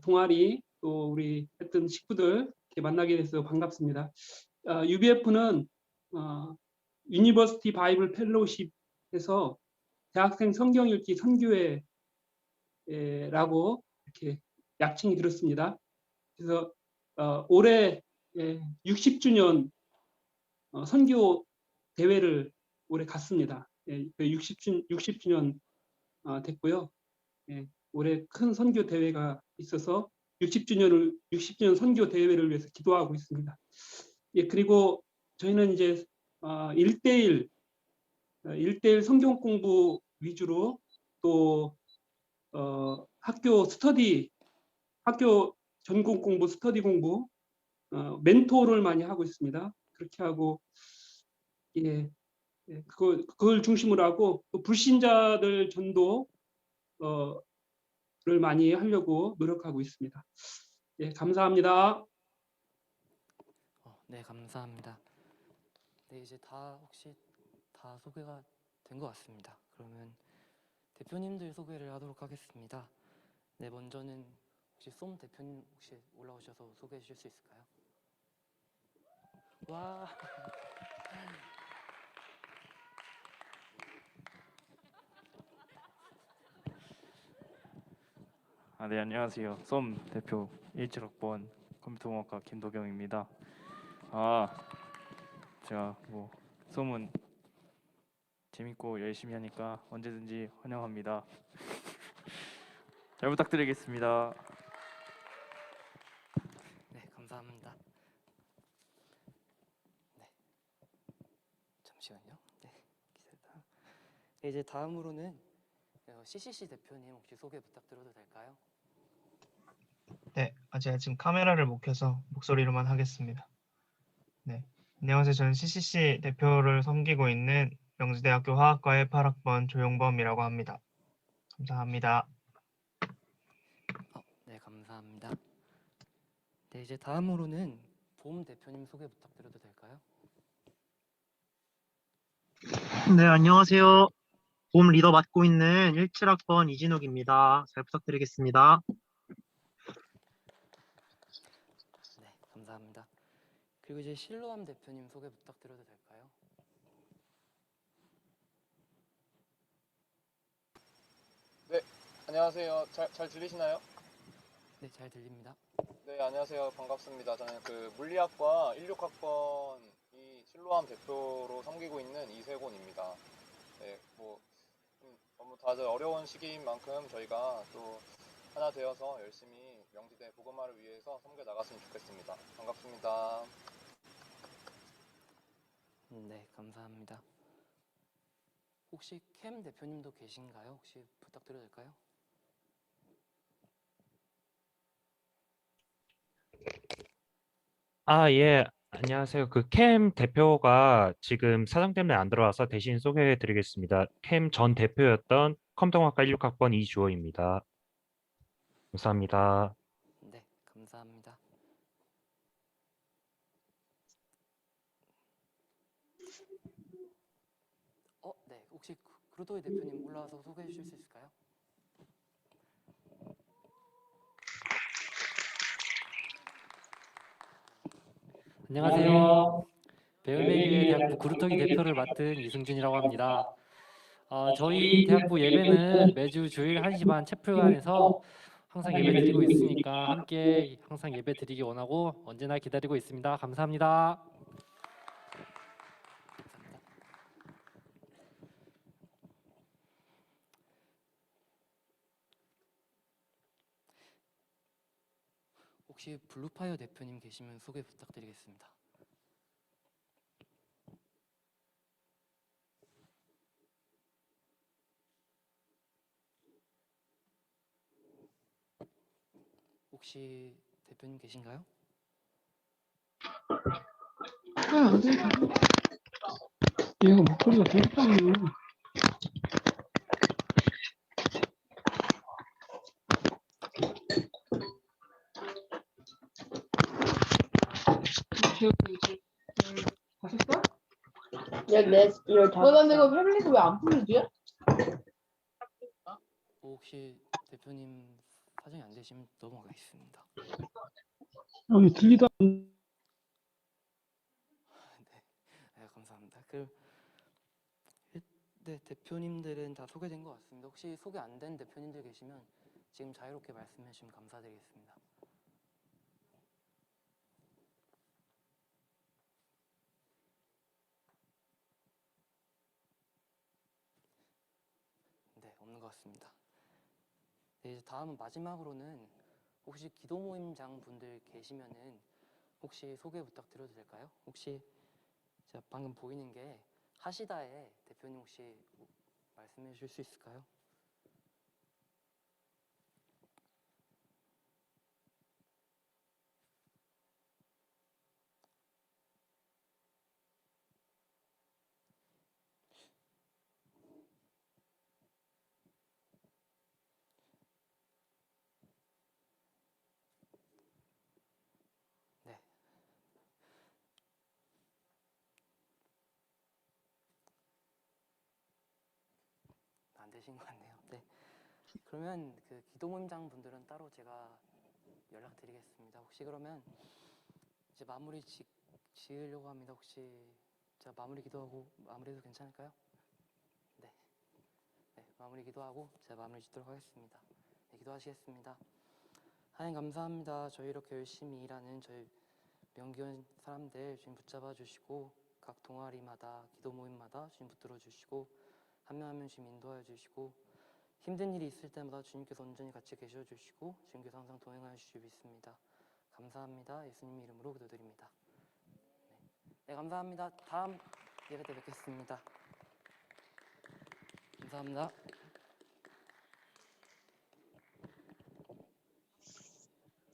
동아리 또 우리 했던 식구들 이렇게 만나게 돼서 반갑습니다. UBF는 유니버시티 바이블 펠로우십에서 대학생 성경 읽기 선교회라고 이렇게 약칭이 들었습니다. 그래서 올해 60주년 선교 대회를 올해 갔습니다. 60주년 됐고요. 올해 큰 선교 대회가 있어서 60주년 선교 대회를 위해서 기도하고 있습니다. 그리고 저희는 이제 1대1 성경 공부 위주로 또 학교 전공 공부, 스터디 공부, 멘토를 많이 하고 있습니다. 그렇게 하고 그걸 중심으로 하고 또 불신자들 전도를 많이 하려고 노력하고 있습니다. 감사합니다. 네, 감사합니다. 네, 이제 혹시 다 소개가 된 것 같습니다. 그러면 대표님들 소개를 하도록 하겠습니다. 네, 먼저는 혹시 쏨 대표님 혹시 올라오셔서 소개해 주실 수 있을까요? 와. 네, 안녕하세요. 쏨 대표 17학번 컴퓨터공학과 김도경입니다. 제가 쏨은 재밌고 열심히 하니까 언제든지 환영합니다. 잘 부탁드리겠습니다. 네, 감사합니다. 네, 잠시만요. 네, 기다려. 네, 이제 다음으로는 CCC 대표님 혹시 소개 부탁드려도 될까요? 네, 제가 지금 카메라를 못 켜서 목소리로만 하겠습니다. 네, 안녕하세요. 저는 CCC 대표를 섬기고 있는 명지대학교 화학과의 8학번 조용범이라고 합니다. 감사합니다. 네, 감사합니다. 네, 이제 다음으로는 봄 대표님 소개 부탁드려도 될까요? 네, 안녕하세요. 봄 리더 맡고 있는 17학번 이진욱입니다. 잘 부탁드리겠습니다. 네, 감사합니다. 그리고 이제 실로암 대표님 소개 부탁드려도 될까요? 네, 안녕하세요. 잘 들리시나요? 네, 잘 들립니다. 네, 안녕하세요. 반갑습니다. 저는 그 물리학과 16학번 이 실로암 대표로 섬기고 있는 이세곤입니다. 네, 너무 다들 어려운 시기인 만큼 저희가 또 하나 되어서 열심히 명지대 복음화를 위해서 섬겨 나갔으면 좋겠습니다. 반갑습니다. 네, 감사합니다. 혹시 캠 대표님도 계신가요? 혹시 부탁드려도 될까요? 예, 안녕하세요. 그 캠 대표가 지금 사정 때문에 안 들어와서 대신 소개해 드리겠습니다. 캠 전 대표였던 컴동학과 16학번 이주호입니다. 감사합니다. 네, 감사합니다. 네, 혹시 그루도이 대표님 올라와서 소개해 주실 수 있을까요? 안녕하세요. 배울매교회 대학부 구루터기 대표를 맡은 이승준이라고 합니다. 저희 대학부 예배는 매주 주일 1시 반 체프관에서 항상 예배 드리고 있으니까 함께 항상 예배 드리기 원하고 언제나 기다리고 있습니다. 감사합니다. 혹시 블루파이어 대표님 계시면 소개 부탁드리겠습니다. 혹시 대표님 계신가요? 안 돼. 얘가 목소리가 되게 작네요. 하셨어? 14, 나 이거 패밀리가 왜 안 풀리지? 혹시 대표님 사정이 안 되시면 넘어가겠습니다. 여기 들리다. 네, 감사합니다. 네, 대표님들은 다 소개된 것 같습니다. 혹시 소개 안 된 대표님들 계시면 지금 자유롭게 말씀해 주시면 감사드리겠습니다. 네, 없는 것 같습니다. 네, 이제 다음은 마지막으로는 혹시 기도 모임장 분들 계시면은 혹시 소개 부탁드려도 될까요? 혹시 제가 방금 보이는 게 하시다의 대표님 혹시 말씀해 주실 수 있을까요? 네. 안 되신 것 같네요. 네. 그러면 그 기도 모임장 분들은 따로 제가 연락드리겠습니다. 혹시 그러면 이제 마무리 지으려고 합니다. 혹시 제가 마무리 기도하고 마무리해도 괜찮을까요? 네. 네, 마무리 기도하고 제가 마무리 짓도록 하겠습니다. 네, 기도하시겠습니다. 하나님 감사합니다. 저희 이렇게 열심히 일하는 저희 명기원 사람들 주님 붙잡아 주시고 각 동아리마다 기도 모임마다 주님 붙들어 주시고 한 명 한 명 주님 인도하여 주시고 힘든 일이 있을 때마다 주님께서 온전히 같이 계셔 주시고 주님께서 항상 동행하여 주실 믿습니다. 감사합니다. 예수님 이름으로 기도드립니다. 네, 감사합니다. 다음 예배 때 뵙겠습니다. 감사합니다.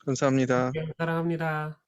감사합니다. 사랑합니다.